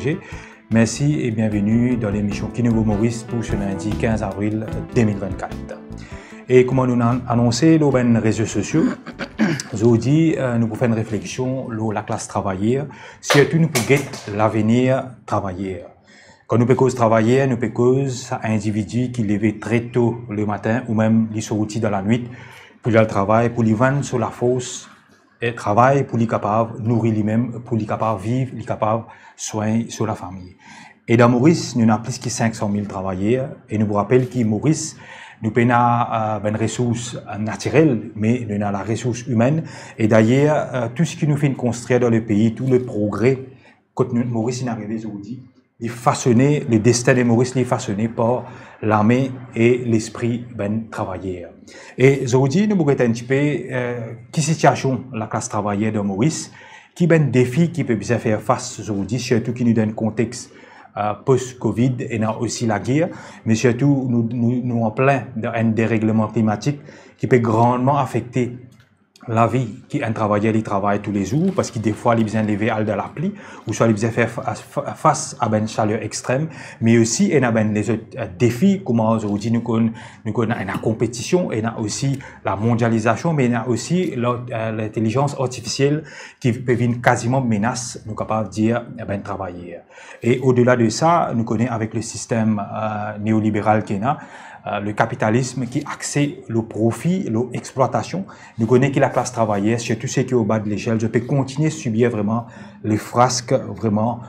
Roger. Merci et bienvenue dans l'émission Kinégo Maurice pour ce lundi 15 avril 2024. Et comme nous avons annoncé dans les réseaux sociaux, aujourd'hui, nous pouvons faire une réflexion sur la classe travailleur, surtout nous pouvons l'avenir travailleur. Quand nous pouvons travailler, nous pouvons un individu qui lève très tôt le matin ou même les sortit dans la nuit pour aller au travail, pour lui vendre sur la force et travail pour lui capable nourrir lui-même, pour lui capable vivre, lui capable soigner sur la famille. Et dans Maurice, nous avons plus que 500 000 travailleurs et nous vous rappelons que Maurice, nous avons une ressource naturelle, mais nous avons la ressource humaine. Et d'ailleurs, tout ce qui nous fait construire dans le pays, tout le progrès, quand Maurice est arrivé aujourd'hui, il façonné, le destin de Maurice est façonné par l'armée et l'esprit ben travailleur. Et aujourd'hui, nous voulons un petit peu qui situation la classe travailleur de Maurice, qui ben défi qui peut bien faire face aujourd'hui, surtout qui nous donne contexte post-Covid et aussi la guerre, mais surtout nous en plein d'un dérèglement climatique qui peut grandement affecter la vie qui un travailleur il travaille tous les jours parce que des fois il a besoin de lever à de la pluie ou soit il a besoin de faire face à une chaleur extrême, mais aussi il y a les autres défis comme aujourd'hui nous connaissons la compétition, il y a aussi la mondialisation, mais il y a aussi l'intelligence artificielle qui peut venir quasiment menace nous capable de dire ben travailleur. Et au-delà de ça, nous connaissons avec le système néolibéral qu'il y a le capitalisme qui accède le profit, l'exploitation. Nous connaissons que la classe travailleur, surtout ceux qui sont au bas de l'échelle, je peux continuer à subir vraiment les frasques vraiment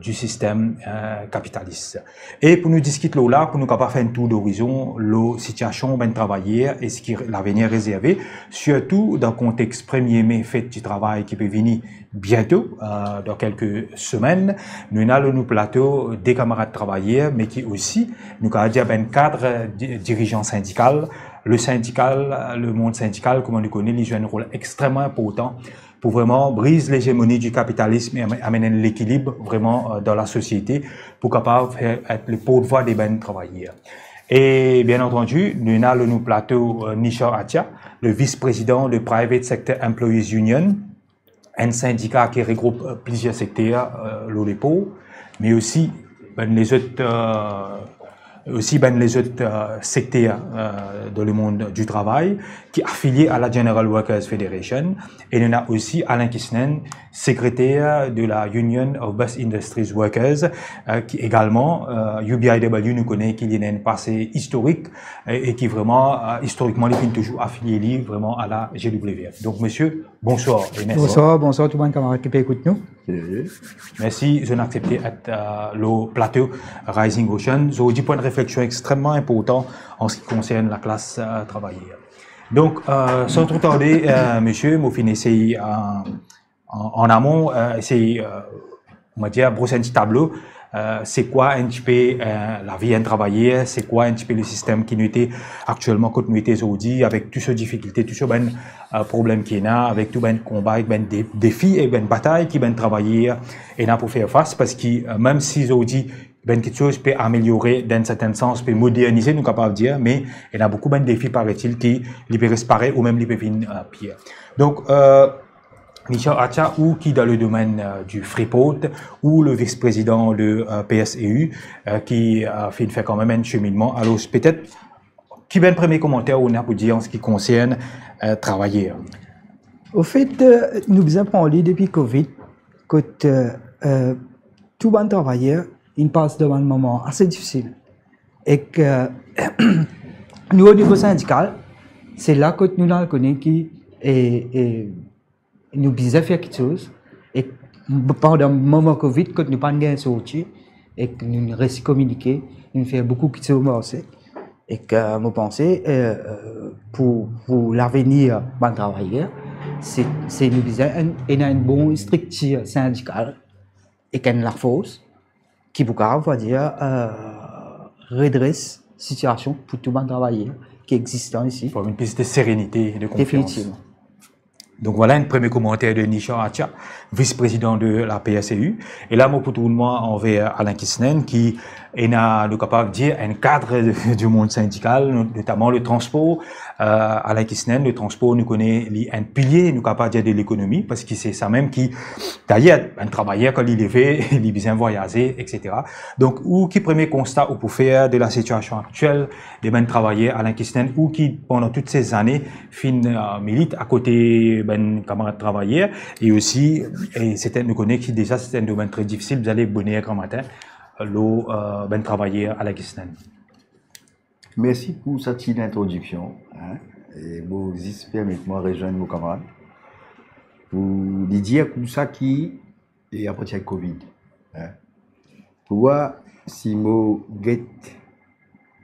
du système capitaliste. Et pour nous discuter là, pour nous capable faire un tour d'horizon, la situation ben travailleur et ce qui l'avenir réservé, surtout dans le contexte 1er mai, fête du travail qui peut venir bientôt, dans quelques semaines, nous avons le plateau des camarades travailleurs, mais qui aussi, nous avons dit ben cadre dirigeant syndical, le monde syndical, comme on le connaît, il joue un rôle extrêmement important pour vraiment briser l'hégémonie du capitalisme et amener l'équilibre vraiment dans la société pour capable être le porte-voix des ben travailleurs. Et bien entendu, nous avons le plateau Nisha Atia, le vice-président de Private Sector Employees Union, un syndicat qui regroupe plusieurs secteurs, l'OLEPO, mais aussi les autres secteurs dans le monde du travail qui est affilié à la General Workers Federation, et nous avons aussi Alain Kisnen, secrétaire de la Union of Bus Industries Workers, qui également UBIW nous connaît qu'il y a un passé historique et qui vraiment historiquement il est toujours affilié vraiment à la GWF. Donc monsieur, bonsoir et merci. Bonsoir tout le monde camarade qui peut écouter nous. Merci, je n'ai accepté être le plateau Rising Ocean. J'ai dit point de réflexion extrêmement important en ce qui concerne la classe travailleur. Donc, sans trop tarder, monsieur, moi finissez en amont, on va dire, brosser un petit tableau. C'est quoi un petit peu la vie d'un travailleur, c'est quoi un petit peu le système qui nous était actuellement quand nous était aujourd'hui avec toutes ces difficultés, tous ces problèmes qu'il y a, avec tout ben combat, ben défis et ben bataille qui ben travailleur et n'a pour faire face parce que même si aujourd'hui ben quelque chose peut améliorer dans un certain sens, peut moderniser, nous capables de dire, mais il y a beaucoup de défis paraît-il qui peut disparaître ou même peut venir pire. Donc Michel Acha, ou qui dans le domaine du Freeport, ou le vice-président de PSEU, qui fait quand même un cheminement. Alors, peut-être, qui va un premier commentaire on a pour dire en ce qui concerne travailler? Au fait, nous avons parlé depuis Covid que tout bon travailleur, il passe devant un moment assez difficile. Et que nous, au niveau syndical, c'est là que nous avons connu qui nous devons faire quelque chose. Et pendant le moment Covid, quand nous n'avons pas sorti et que nous restons communiquer, nous faisons beaucoup de choses. Et que je pense pour l'avenir des travailleurs, c'est nous devons une bonne structure syndicale et qu'elle la force qui peut dire redresse la situation pour tout le monde travailleurs qui existent ici. Pour une piste de sérénité et de confiance. Définitivement. Donc voilà un premier commentaire de Nisha Atia, vice-président de la PSEU. Et là, moi, pour tout le monde, envers Alain Kisnen, qui est capable de dire un cadre du monde syndical, notamment le transport, Alain Kisnen, le transport, nous connaît un pilier, nous capable de dire de l'économie, parce que c'est ça même qui, d'ailleurs, un travailleur, quand il est fait, il est bien voyager, etc. Donc, ou qui premier constat ou pour faire de la situation actuelle des ben travailleurs Alain Kisnen, ou qui, pendant toutes ces années, milite à côté ben camarades travailleurs, et aussi, et c'était, nous connaît qui déjà, c'était un domaine très difficile, vous allez bonner grand matin, l'eau, ben travailleurs Alain Kisnen. Merci pour cette petite introduction. Hein, et vous permettez-moi de rejoindre vos camarades pour lui dire comme ça qui est à partir de Covid. Hein, pour voir si vous get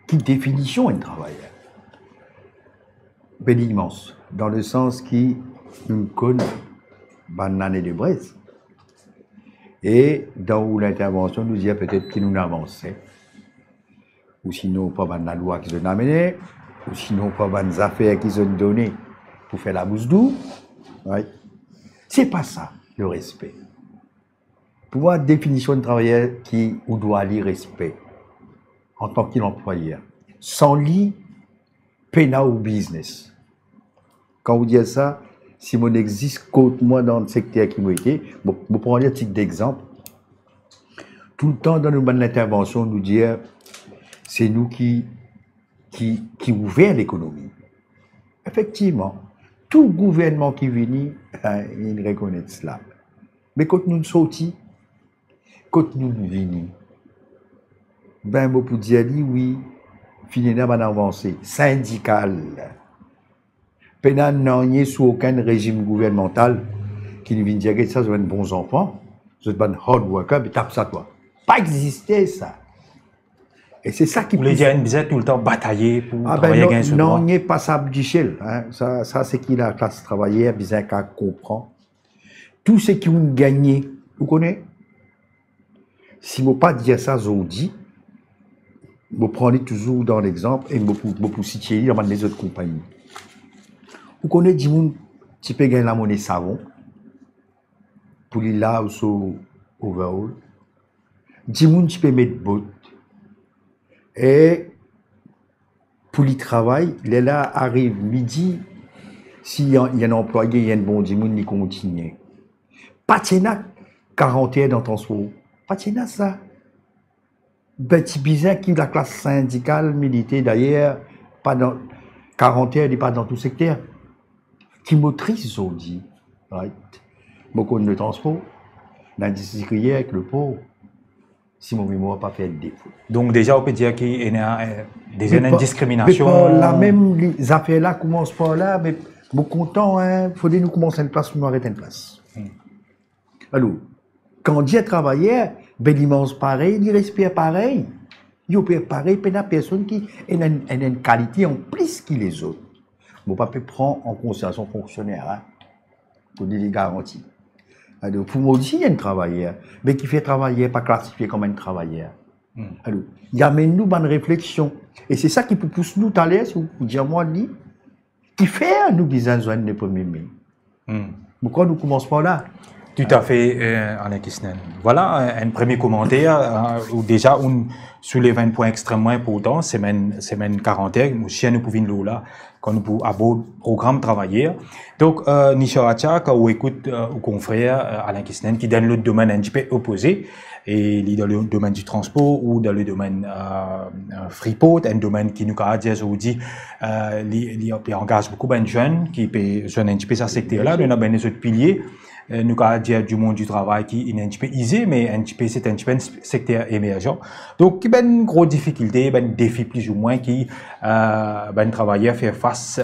qui définition un travailleur. Ben immense, dans le sens qui nous connaît banane de braise. Et dans l'intervention, nous dit peut-être qu'il nous avance. Ou sinon pas la loi qu'ils ont amenée, ou sinon pas les affaires qu'ils ont données pour faire la bouche douce. Ouais. C'est pas ça, le respect. Pour voir définition de travailleur qui ou doit aller respect en tant qu'employeur. Sans lui, pena ou business. Quand vous dites ça, si mon existe contre moi dans le secteur qui m'a été, bon, vous prenez un titre d'exemple. Tout le temps dans nos bonnes interventions, nous dire c'est nous qui ouvrons l'économie. Effectivement, tout gouvernement qui vient, il reconnaît cela. Mais quand nous sortis, quand nous venons, ben, vous pouvez dire, oui, finalement, on a avancé. Syndical. Pénal n'a sous aucun régime gouvernemental qui nous vient dire que ça, c'est un bon enfant, c'est un hard worker, mais tape ça, toi. Pas existé, ça. Et c'est ça qui vous voulez dire une tout le temps batailler pour travailler gain sur non, il n'est pas ça Abdichel. Hein. Ça c'est qui la classe travailleur, bien qu'à comprend. Tout ce qui ont gagné, vous connaissez? Si vous ne pas dire ça aujourd'hui, vous prenez toujours dans l'exemple et vous citez dans les autres compagnies. Vous connaissez du monde qui peut gagner la monnaie savon pour les là ou sur overall. Du monde qui peut mettre bottes. Et pour le travail, les là arrive midi, s'il y a un employé, il y a un bon dimanche, il continue. Pas de 40 heures dans ton transport. Pas de ça. Ben, c'est bizarre qui la classe syndicale, militaire d'ailleurs, pas dans 40 heures, il n'est pas dans tout secteur. Qui motrice aujourd'hui, right? Beaucoup de transport, dans l'industrie avec le pauvre. Si mon mémoire n'a pas fait de défaut. Donc déjà, on peut dire qu'il y a une discrimination. Mais la même les affaires-là commencent par là, mais bon content, il faut nous commencer une place pour nous arrêter une place. Alors, quand on dit travailleur, ben l'immense pareil, il respire pareil. Il opère pareil, puis il y a personne qui a une qualité en plus que les autres. Mon papa prend en considération fonctionnaire, hein, pour des garanties. Alors, pour moi aussi, il y a un travailleur, mais qui fait travailler, pas classifié comme un travailleur. Alors, il y a nous une réflexion. Et c'est ça qui peut pousser nous à l'aise, ou dire moi, qui fait nous des besoin de premier mai. Pourquoi nous commençons par là? Tout à fait, Alain Kisnen. Voilà un premier commentaire où déjà on soulève un point extrêmement important, semaine 41, nous chien nous pouvons nous là quand nous pouvons aborder programme travailler. Donc Nisharacha quand on écoute au confrère Alain Kisnen qui donne le domaine un petit peu opposé et il est dans le domaine du transport ou dans le domaine freeport, un domaine qui nous a dit aujourd'hui il engage beaucoup de jeunes qui peut jouer un petit peu ce secteur là, nous avons des autres piliers. Nous avons dit du monde du travail qui est un petit peu aisé, mais c'est un petit peu un secteur émergent. Donc, il y a une grosse difficulté, un défi plus ou moins qui, un travailleur fait face,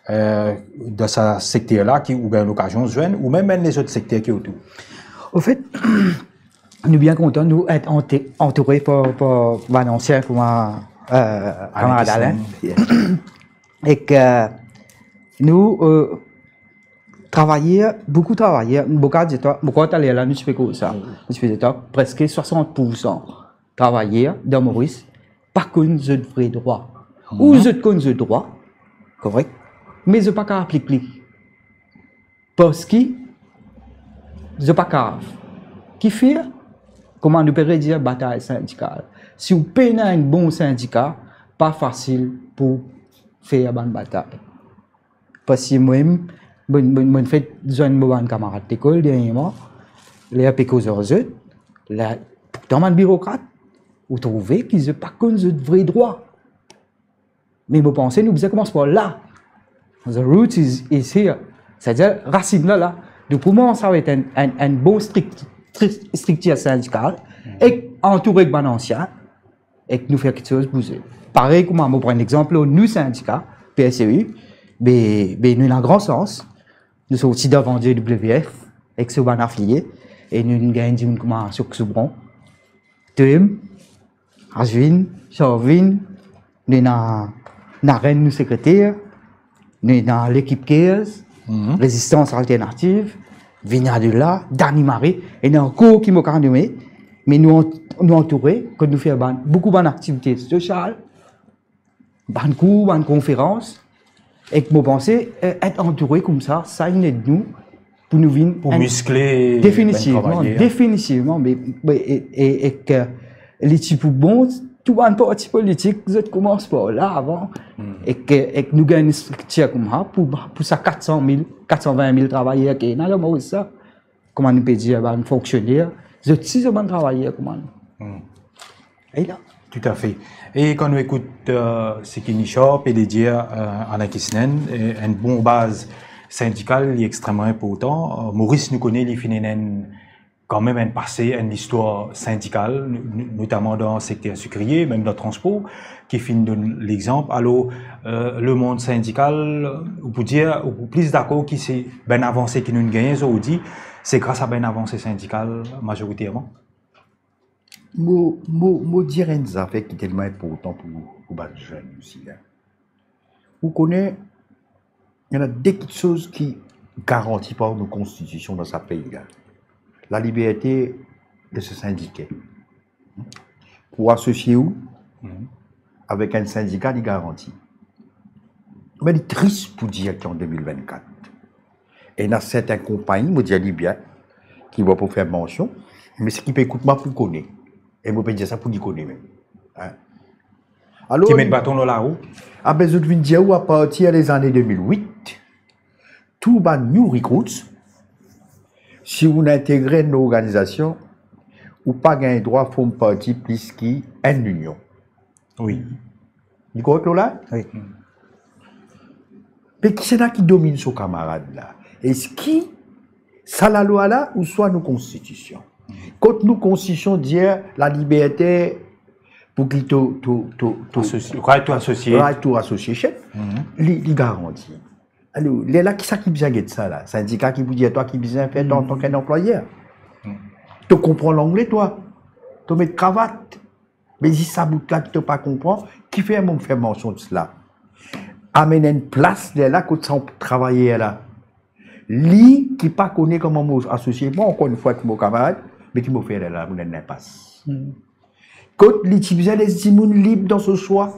dans ce secteur-là, qui, ou bien l'occasion de joindre, ou même les autres secteurs qui sont autour. Au fait, nous sommes bien contents de nous être entourés par un ancien comme camarade Alain. Et que nous, beaucoup travailler, beaucoup d'aller là, nous faisons ça. Nous faisons presque 60% travailler dans Maurice, par contre, je vrai droit. Ou je connais droit, correct, mais je ne peux pas appliquer. Parce que je ne peux pas. Qui fait, comment nous pouvons dire bataille syndicale? Si vous payez un bon syndicat, pas facile pour faire une bataille. Parce que moi-même, je fais un camarade d'école dernièrement, les apécos eux, pourtant, un bureaucrate, vous trouvez qu'ils n'ont pas connu de vrais droits. Mais vous pensez, nous faisons commencer par là. The root is here. C'est-à-dire, racine là. Donc, comment ça va être un bon structure syndicale et entouré de anciens et que nous faisons quelque chose pour eux. Pareil, comme on prend l'exemple, nous, syndicats, PSEU, nous avons un grand sens. Nous sommes aussi devant WF, avec ce ban affilié, et nous gagnons sur Soubron, Tuim, Rajvin, Charvin, nous avons Naren, nous secrétaire, nous avons l'équipe Chaos, Résistance Alternative, Vignadula, Dani Marie, et nous avons encore qui m'ont nommé, mais nous entourés, que nous faisons beaucoup d'activités sociales, de cours, de conférences, et que nous pensons être entourés comme ça aide nous pour nous venir. Pour muscler. Définitivement, et que les types bons, tout le parti politique, vous commence par là avant, et que nous gagnons une structure comme ça, pour ça 420 000 travailleurs qui sont là, ça, comment nous peut dire, un fonctionnaire, vous êtes 6 travailleurs, comment et là. Tout à fait. Et quand nous écoutons Sekini Shop et dire Alain Kisnen, une bonne base syndicale est extrêmement importante. Maurice nous connaît, il finit quand même un passé, une histoire syndicale, notamment dans le secteur sucrier, même dans le transport, qui finit donne l'exemple. Alors, le monde syndical, on peut dire, ou plus d'accord, qui c'est bien avancé qui nous gagne aujourd'hui, c'est grâce à bien avancé syndical majoritairement. Moi, dire une affaire qui est tellement important pour les jeunes aussi. Vous connaissez, il y a des choses qui garantissent par nos constitutions dans ce pays. La liberté de se syndiquer. Pour associer où avec un syndicat, il garantit. Mais il est triste pour dire qu'en 2024, il y a certaines compagnies, je dis bien, qui vont pour faire mention, mais ce qui peut écouter moi pour connaître. Et je peux dire ça pour qu'il connaisse même. Alors, qui met le bâton dans la roue? Ah ben, je viens dire où à partir des années 2008, tout les new recruits, si vous intégrez une organisation, ou pas un droit de faire partie plus qu'une union. Oui. Vous comprenez là? Oui. Mais qui c'est là qui domine ce camarade là? Est-ce qui, ça la loi là, ou soit nos constitutions? Quand nous constitutions dire la liberté pour qu'il right to association, il garantit. Alors, il est là qui ça qui besoin de ça là, syndicat qui vous dit toi qui besoin faire en tant qu'employeur. Tu comprends l'anglais toi, tu mets cravate, mais si ça bout là qui te pas comprend, qui fait mon faire mention de cela? Amène une place là quand ça travailler là. Lui qui pas connaît comment m'associer, moi encore une fois avec mon camarade, mais qui m'a fait là, vous n'êtes pas. Quand l'utiliser les immunes libres dans ce choix,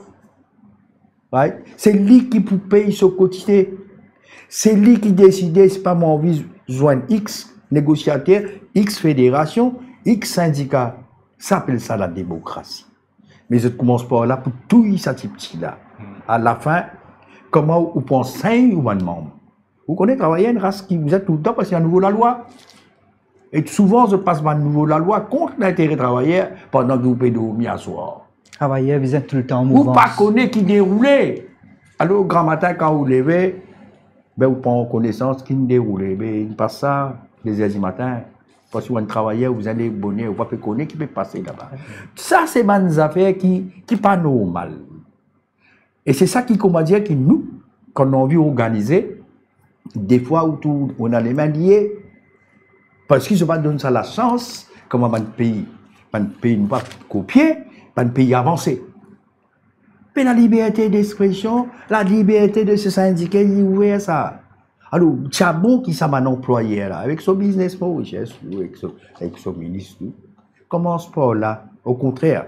right? C'est lui qui peut payer ce quotidien. C'est lui qui décide, c'est pas moi envie de joindre X négociateur, X fédération, X syndicat. Ça s'appelle ça la démocratie. Mais je commence par là pour tout ça petit là. À la fin, comment vous pensez ou un membre? Vous connaissez travailler une race qui vous êtes tout le temps parce qu'il y a à nouveau la loi. Et souvent, je passe à nouveau la loi contre l'intérêt travailleur pendant que vous pouvez dormir à soir. Travailleurs, vous êtes tout le temps en mouvement. Vous ne connaissez pas qui déroulait. Alors, grand matin, quand vous levez, ben, vous prenez connaissance qui déroulait. Ben, il passe ça, les heures du matin. Parce que vous êtes travailleur, vous allez bonner, vous ne pouvez pas connaître qui peut passer là-bas. Ça, c'est des affaires qui ne sont pas normales. Et c'est ça qui, comment dire, qui nous, quand on a envie d'organiser, des fois où on a les mains liées, parce qu'ils ne pas donné ça la chance, comme un pays ne pas copier, un pays avancé. Mais la liberté d'expression, la liberté de se syndiquer, il est ouvert ça. Alors, Tchabon qui s'est un employé là, avec son business pour richesse, avec son ministre, commence pas là. Au contraire,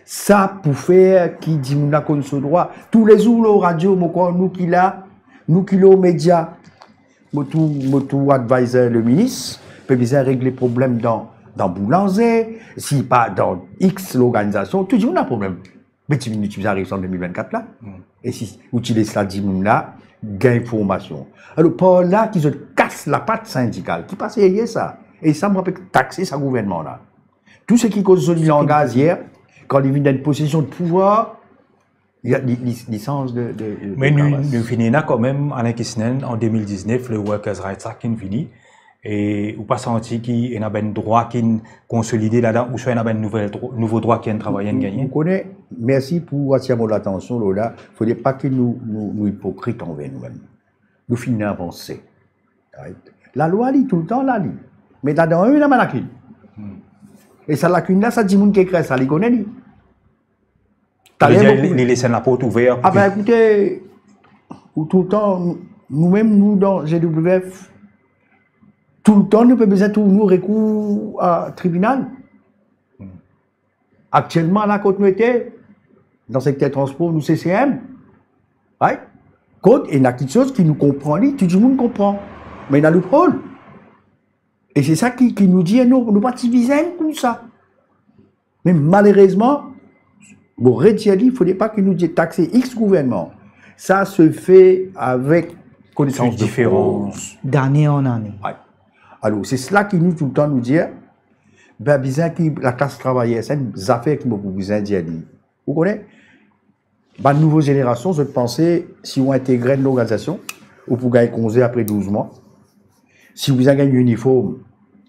ça pour faire qui dit nous avons ce droit. Tous les jours, la radio, nous qui l'ont médias, nous advisor le ministre, peut bien régler les problèmes dans Boulanger, si pas dans X l'organisation, toujours on a un problème. Mais tu arrives en 2024 là, et si vous utilisez ça, dit là, gain formation. Alors, par là, qui se casse la patte syndicale, qui passe hier ça. Et ça, moi, peut taxer ce gouvernement-là. Tout ce qui cause le langage hier, quand il vient d'une position de pouvoir, il y a des sens de mais nous finissons quand même, Alain Kissnen, en 2019, le Workers' Rights Act qui finit. Et ou pas senti qu'il y a un droit qui est consolidé là-dedans, ou soit il y a un nouveau droit qui est travaillé et gagné. Vous connaissez, merci pour attirer mon attention, Lola. Il ne faudrait pas que nous hypocrites envers nous-mêmes. Nous finissons avancer. La loi lit tout le temps, la lit. Mais là-dedans, il y a une lacune. Et cette lacune-là, ça dit que qui écrit ça, il connaît. Il laisse la porte ouverte. Ah ben écoutez, tout le temps, nous-mêmes, nous, dans GWF, tout le temps, nous avons besoin de nous recours à tribunal. Actuellement, là, quand nous étions dans le secteur transport, nous CCM, right? Quand il y a quelque chose qui nous comprend, tout le monde comprend. Mais il y a le rôle. Et c'est ça qui nous dit, nous pas diviser comme ça. Mais malheureusement, bon, Retier dit, il ne faudrait pas que nous disions taxer X gouvernement. Ça se fait avec connaissance différentes. D'année en année. Ouais. Alors, c'est cela qui nous, tout le temps, nous dit, ben, bizarre que la classe travaillée, c'est une affaire qui m'a besoin d'y aller. Vous connaissez? Ben, nouvelle génération, je pensais, si on intégrait une organisation, ou pour gagner congé après 12 mois, si vous avez un uniforme,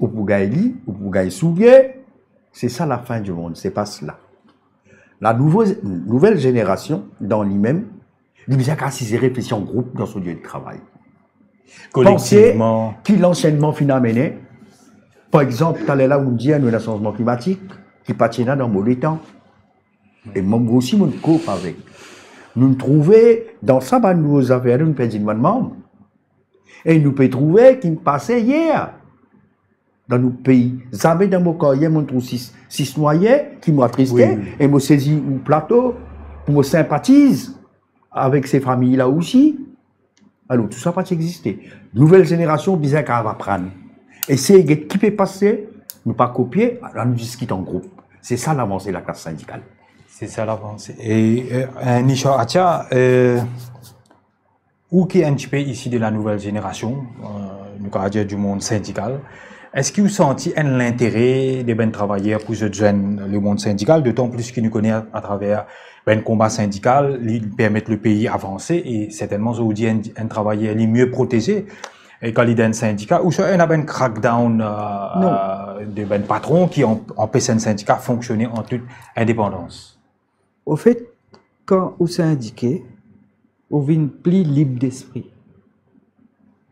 ou pour gagner lit, ou pour gagner souliers, c'est ça la fin du monde, c'est pas cela. La nouvelle génération, dans lui-même, il y a qu'à s'y réfléchir en groupe dans son lieu de travail. Collectivement. Qui l'enchaînement final mené. Par exemple, tu là où on dit nous le changement climatique, qui patinent dans le temps. Et moi aussi, mon coupe avec. Nous trouvons dans ça, nous avons une petite demande. Et nous pouvons trouver qui passait hier dans nos pays. Jamais dans mon cas, hier, on trouve six noyés qui m'ont attristé. Oui. Et me saisi au plateau pour me sympathise avec ces familles-là aussi. Alors, tout ça pas exister. Nouvelle génération, bizarre qu'elle va prendre. Et c'est qui peut passer, ne pas copier, alors nous discutons en groupe. C'est ça l'avancée de la classe syndicale. C'est ça l'avancée. Et Nisha Atia, ou qui est un petit peu ici de la nouvelle génération, nous allons dire du monde syndical, est-ce que vous sentez l'intérêt des ben travailleurs pour se joindre le monde syndical, d'autant plus qu'ils nous connaissent à travers ben combat syndical, ils permettent le pays avancer et certainement ça vous dit un travailleur est mieux protégé et quand il y a un syndicat ou soit il y a un crackdown de ben patrons qui empêchent un syndicat de fonctionner en toute indépendance. Au fait, quand on syndiqué, on vient plus libre d'esprit.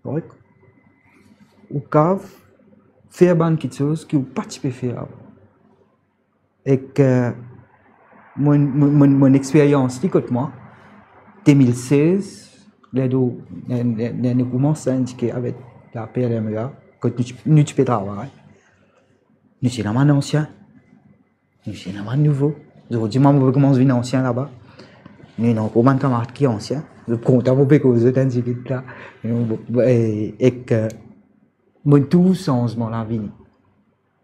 Ou cave faire quelque chose que vous ne pouvez pas faire avant. Et que mon expérience, écoute moi, 2016, nous commençons à indiquer avec la PLMEA que nous peux travailler. Nous sommes dans ancien, nous sommes dans nouveau. Aujourd'hui, je commence à venir ancien là-bas. Nous avons combien de camarades qui sont anciens. Je compte à vous que vous êtes indiqués là. Et que tout changement la vie.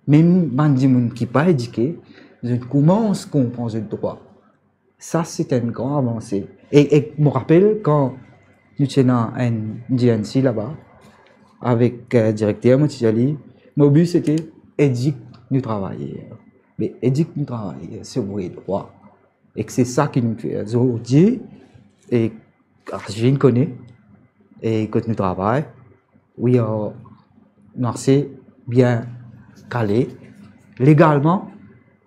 Même les gens qui ne sont pas éduqués, je commence à comprendre le droit. Ça, c'est une grande avancée. Et je me rappelle quand nous étions dans un GNC là-bas, avec le directeur Moutiali, mon but c'était éduquer nous travailler. Mais éduquer nous travailler, c'est le droit. Et c'est ça qui nous fait aujourd'hui. Et je le connais. Et quand nous travaillons, oui, nous sommes bien calés, légalement.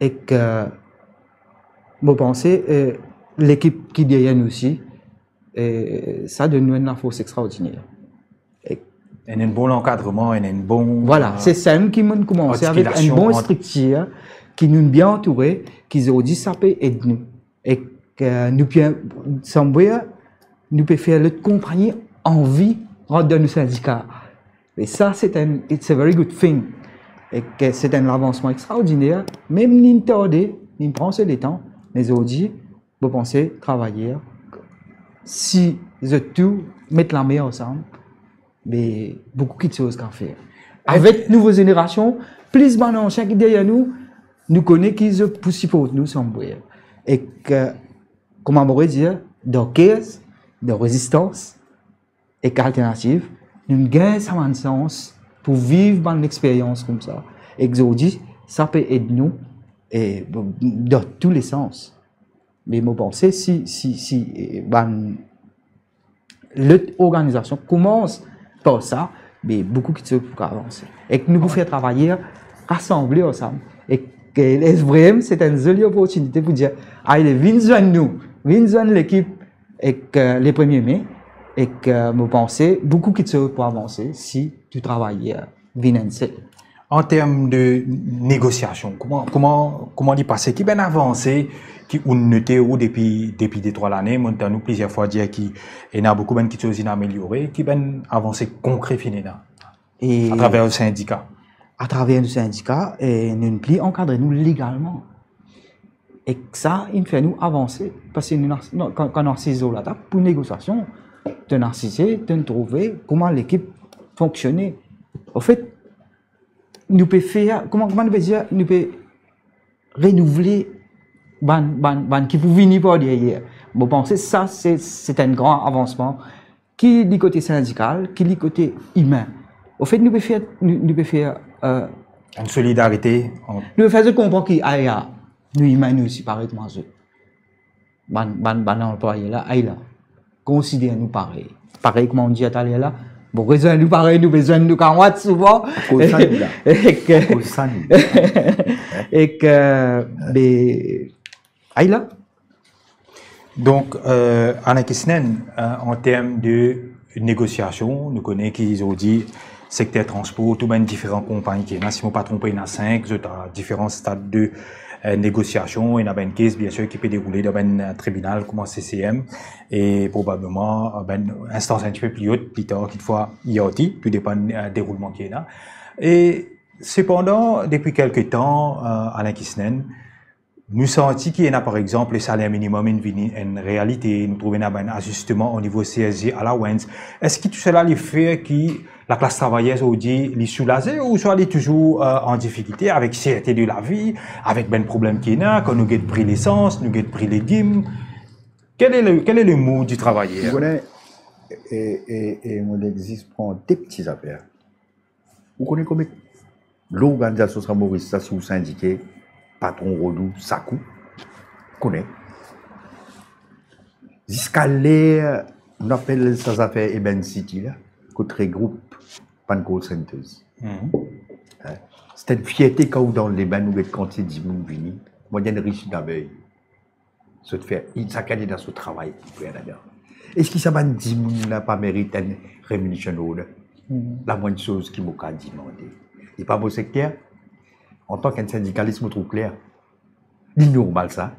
Et que je pense l'équipe qui est derrière nous aussi, ça donne nous une force extraordinaire. Et un bon encadrement, et un bon. Voilà, c'est ça qui m'a commencé avec une bonne structure qui nous bien entourée, qui ont dit ça peut aider nous. Et que nous pouvons faire notre compagnie en vie dans nos syndicats. Et ça, it's a very good thing. Et que c'est un avancement extraordinaire. Même si nous prend le temps, mais aujourd'hui, vous pensez travailler. Si vous tout mettre la main ensemble, mais beaucoup de choses à faire. Avec nouvelle génération, plus de anciens qui derrière nous, nous connaissons qu'ils poussent pour nous sommes. Et que, comment on pourrait dire, dans caisse, de résistance, et alternative, nous gagnons ça sens pour vivre une expérience comme ça. Et aujourd'hui, ça peut aider nous et dans tous les sens. Mais je pense si l'organisation commence par ça, mais beaucoup qui se pour avancer. Et que nous pouvons faire travailler, rassembler ensemble. Et que l'SVM, c'est une jolie opportunité pour dire, allez, viens nous, viens l'équipe et que les 1er mai, et que je pense beaucoup qui se pour avancer si tu travailles financier. En termes de négociation, comment y passer? Qui bien avancé, qui on noté ou depuis 2-3 années, nous plusieurs fois dire qu'il y a beaucoup de qui sont améliorés, qui bien avancé concret finalement à travers le syndicat. À travers le syndicat, et nous pli encadrer nous légalement. Et ça, il fait nous avancer. Parce que quand on assise la table pour négociation, de narciser, de trouver comment l'équipe fonctionnait. En fait, nous pouvons faire, comment nous pouvons dire, nous pouvons renouveler qui peut venir par derrière. Vous pensez ça, c'est un grand avancement qui est du côté syndical, qui est du côté humain. En fait, nous pouvons faire une solidarité. Nous pouvons faire comprendre qu'il y a nous humains nous aussi pareillement. Ban employé là, considère nous pareil. Pareil comme on dit à Talia là. Bon, besoin nous pareil, nous besoin nous quand souvent. Et que là. Donc, Alain Kisnen, en termes de négociation, nous connaissons qu'ils ont dit secteur transport, tout même différentes compagnies qui si je ne me trompe pas, il y en a 5, différents stades de négociation. Il y a une case, bien sûr, qui peut dérouler dans un tribunal comme un CCM et probablement une instance un petit peu plus haute, plus tard, toutefois, IATI, tout dépend du déroulement qu'il y a. Et cependant, depuis quelques temps, Alain Kisnen, nous sentons qu'il y a par exemple le salaire minimum une réalité, nous trouvons un ajustement au niveau CSG allowance. Est-ce que tout cela les fait que la classe travailleuse aujourd'hui les soulager ou soit elle est toujours en difficulté avec la cherté de la vie, avec ben problème qu'il y a, quand nous avons pris l'essence, nous avons pris les légumes. Quel est le mot du travailleur? Vous connaissez, et mon existe prend des petites affaires. Vous connaissez comment l'organisation sera Maurice, ça sous syndiqué, patron Rodou, Sakou, connaît. Jusqu'à l'air, on appelle ça affaire Eben City, là, côté groupe Pancall Centers. C'était une fierté quand dans les bains, nous avons compté 10 000 venus. Moi, il y a une riche d'abeilles. Ça fait, ça gagne dans ce travail. Est-ce que ça va 10 000 n'a pas mérité une rémunération? La moindre chose qui m'a demandé. Il n'est pas beau secteur. En tant qu'un syndicaliste, je me trouve clair. C'est normal ça.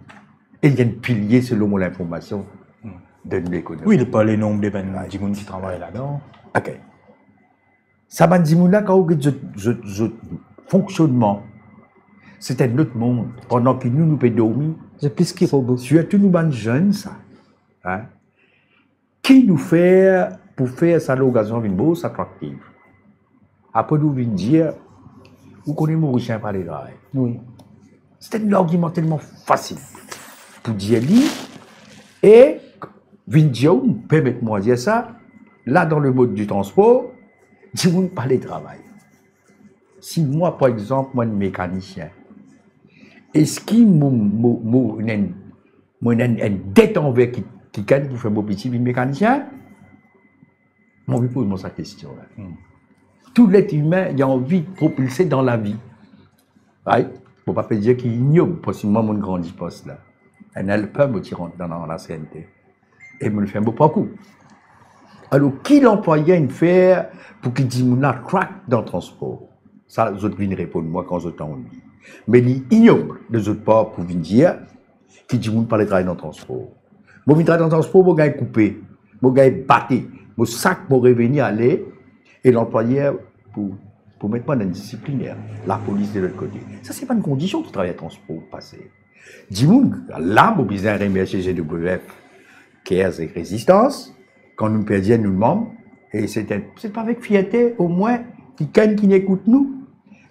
Et il y a un pilier selon l'information de l'économie. Oui, il n'est pas le nombre de gens qui travaillent là-dedans. Ok. Ça va dire que quand on fonctionnement, c'est un autre monde. Pendant que nous pouvons dormir. C'est plus qu'il faut beaucoup. Surtout nous, les jeunes, ça. Hein? Qui nous fait pour faire ça l'occasion d'une bourse attractive? Après, nous venons dire, vous connaissez mon chien par les gars. Oui. C'est un argument tellement facile pour dire lui. Et, Vindio, permettez-moi de dire ça, là, dans le mode du transport, dis-moi parler de travail. Si moi, par exemple, moi, un mécanicien, est-ce qu'il m'a une dette envers qui gagne pour faire mon petit mécanicien? Moi, je pose cette question là. Tout l'être humain, il a envie de propulser dans la vie. Right? Faut pas dire qu'il ignoble, possiblement mon grandi poste là. Un helper me tire dans la CNT. Et me le fait un beau parcours. Alors, qui l'employait une faire pour qu'il dise mon crack dans le transport? Ça, les autres viennent répondre moi quand je t'en dis. Mais il ignoble les autres pas pour venir dire qui dit mon pas les travailler dans le transport. Mon travail dans le transport, mon gars est coupé, mon gars est battu, mon sac pour revenir aller et l'employeur pour mettre moi dans le disciplinaire, la police de l'autre côté. Ça, c'est pas une condition de travailler dans le transport passé. Dis-moi, là, mon besoin de remercier GWF, Cares et Résistance, quand nous perdions nous membres, et c'est pas avec fierté, au moins, qui n'écoute nous,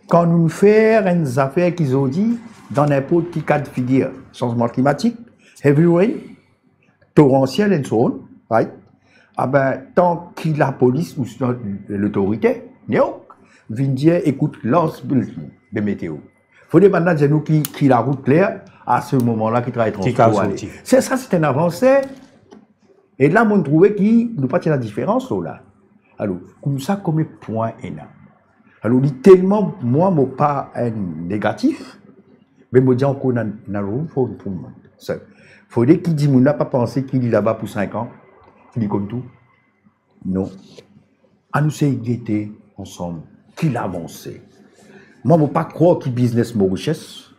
quand nous faisons une affaire qu'ils ont dit, dans n'importe quel cas de figure, changement climatique, heavy rain, torrentiel and so on, right? ah ben, tant qu'il la police ou l'autorité, néo, vient dire, écoute, lance le météo. Faut des maintenant nous qui la route claire à ce moment-là qui travaille transport. C'est ça, c'est une avancée. Et là, on trouvait qu'il nous pas la différence là. Alors, comme ça, comme point est là. Alors, tellement, moi, je pas un négatif, mais je dis encore, il faut pour moi. Il faut dire qu'il dit, on n'a pas pensé qu'il est là-bas pour 5 ans, qu'il est comme tout. Non. À nous, c'est guetter ensemble, qu'il avance. Moi, je ne peux pas croire qu'il business mon richesse.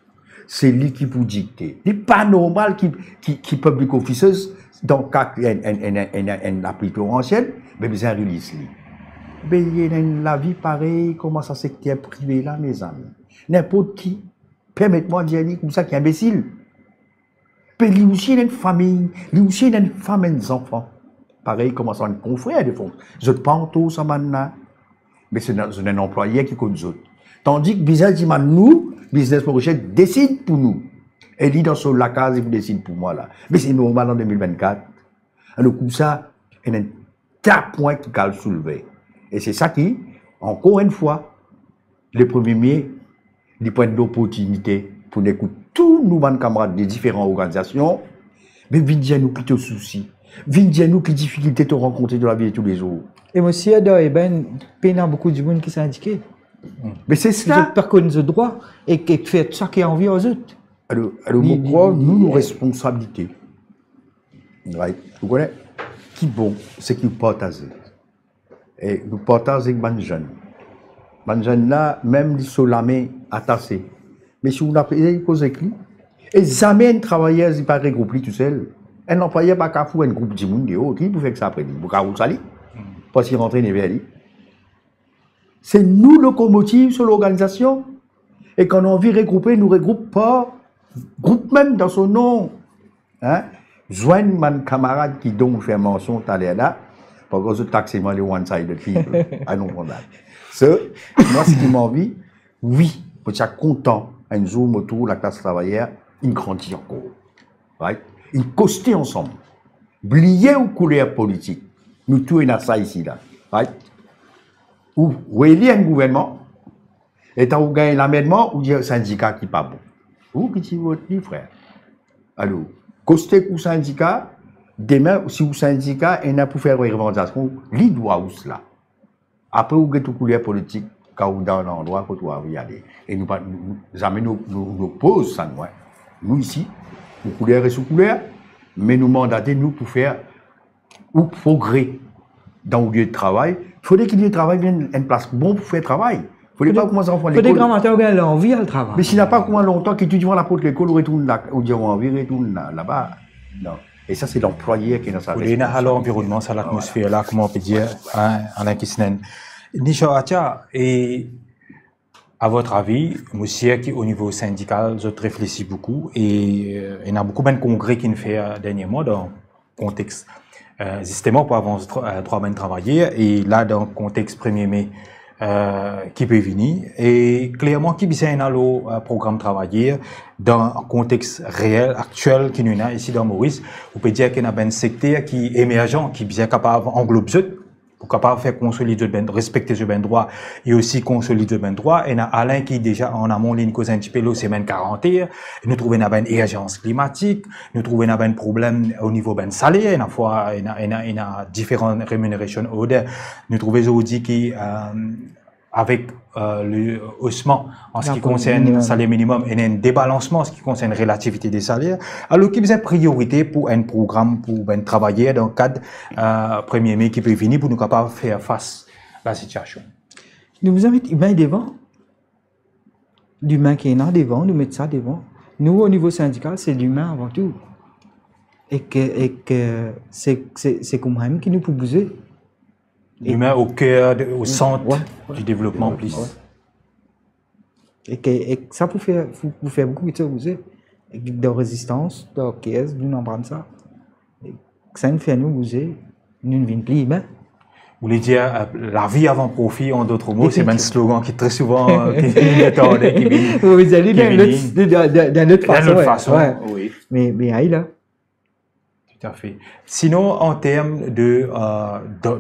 C'est lui qui vous dicte. Il n'est pas normal qu'il public officeuse, dans le cas d'un appui torrentiel, mais besoin de release. Mais il y a la vie pareille, comment ça secteur privé là, mes amis. N'importe qui, permettez-moi de dire comme ça, qui est imbécile. Mais lui aussi, il a une famille, lui aussi, il a une femme et des enfants. Pareil, comment ça, un confrère de fond. Je ne parle pas tout ça maintenant. Mais c'est un employé qui compte les autres. Tandis que business dit, nous, business pour recherche, décide pour nous. Et dit dans la case, il décide pour moi là. Mais c'est normal en 2024. Alors, comme ça, il y a un tas de points qui calent soulever. Et c'est ça qui, encore une fois, le 1er mai, des points d'opportunité pour écouter tous nos camarades des différentes organisations, mais viens nous qui te soucis, viens nous qui difficultés te rencontrer dans la vie de tous les jours. Et moi aussi, il y a beaucoup de monde qui sont indiqués. Mais c'est ça. Vous reconnaissez le droit et qui fait ça qui est envie aux autres. Alors moi, crois, nous, nos responsabilités, right? Vous connaissez, qui bon, c'est qu'ils partagent. Et nous partageons avec les jeunes. Les jeunes là, même ils sont la main attachée. Mais si vous n'avez pas avec lui, et jamais un travailleur n'est pas regroupé tout seul. Un employé n'est pas qu'à faire un groupe de monde, qui peut faire ça après lui? Vous pouvez salir, parce qu'il rentre vers lui. C'est nous le locomotive sur l'organisation. Et quand on a envie de regrouper, nous ne regroupons pas. Groupe même dans son nom. Hein? Joignez mon camarade qui donc fait mention tout à l'heure là. Parce que je taxe les one-sided people. À non condamner. Moi, ce qui m'a envie, oui, je suis content. Un jour, je trouve la classe travaillère, il grandit encore. Right? Il costait ensemble. Oubliez aux couleurs politiques. Nous tous, on a ça ici là. Right? Ou relier un gouvernement, et quand vous gagnez l'amendement, ou dire syndicat qui n'est pas bon. Vous qui êtes votre frère. Alors, costé pour syndicat, demain, si vous syndicat, et n'a pour faire une revendication, l'idée doit où cela. Après, vous avez tout couleur politique, quand vous dans l'endroit, vous doit y aller. Et nous, jamais nous pose ça, nous. Nous ici, nous couleur et sous couleur, mais nous mandatons, nous, pour faire ou progrès dans le lieu de travail. Il faudrait qu'il y ait travail, une place bon pour faire travail. Il ne faut pas commencer à faire l'école. Il faut des grands matins qui ont envie à le travail. Mais s'il n'a pas comment longtemps qu'il étudie la porte de l'école, on retourne là, ou dire envie, retourne là-bas. Non. Et ça, c'est l'employé qui est dans sa responsabilité. Il y a l'environnement, c'est l'atmosphère là, comment on peut dire, en Akisnen. Nisha Atia, et à votre avis, monsieur qui au niveau syndical, je réfléchis beaucoup, et il y a beaucoup de congrès qui nous fait dernièrement dans le contexte. Justement pour avancer 3 semaines travailler, et là dans le contexte 1er mai, qui peut venir et clairement qui vient dans le programme travailler dans un contexte réel actuel qui nous a ici dans Maurice. On peut dire qu'il y a un secteur qui est émergent, qui est bien capable d'englober pour capable faire consolider le respecter ce ben droit et aussi consolider le ben droit. Et il y a Alain qui déjà en amont ligne cause un petit peu semaine 41. Nous trouvons une urgence climatique, nous trouvons un problème au niveau ben salaire, il y a différentes rémunérations order. Nous trouvons aujourd'hui qui avec le haussement en ce qui concerne le salaire minimum et un débalancement en ce qui concerne la relativité des salaires, alors qu'il y a une priorité pour un programme pour travailler dans le cadre 1er mai qui peut venir pour nous capables de faire face à la situation. Nous vous invitons humain devant, l'humain qui est là devant, nous mettons ça devant. Nous, au niveau syndical, c'est l'humain avant tout. Et que c'est comme même qui nous peut bouger. L'humain au cœur, au centre du développement plus. Et que ça peut faire beaucoup de choses. De résistance, de caisse, nous n'en prenons ça. Et ça nous fait nous bouger, nous ne venons plus humains. Vous voulez dire la vie avant profit, en d'autres mots, c'est même un slogan qui est très souvent qui vous allez d'une autre façon. Oui. Mais aïe là. Tout à fait. Sinon, en termes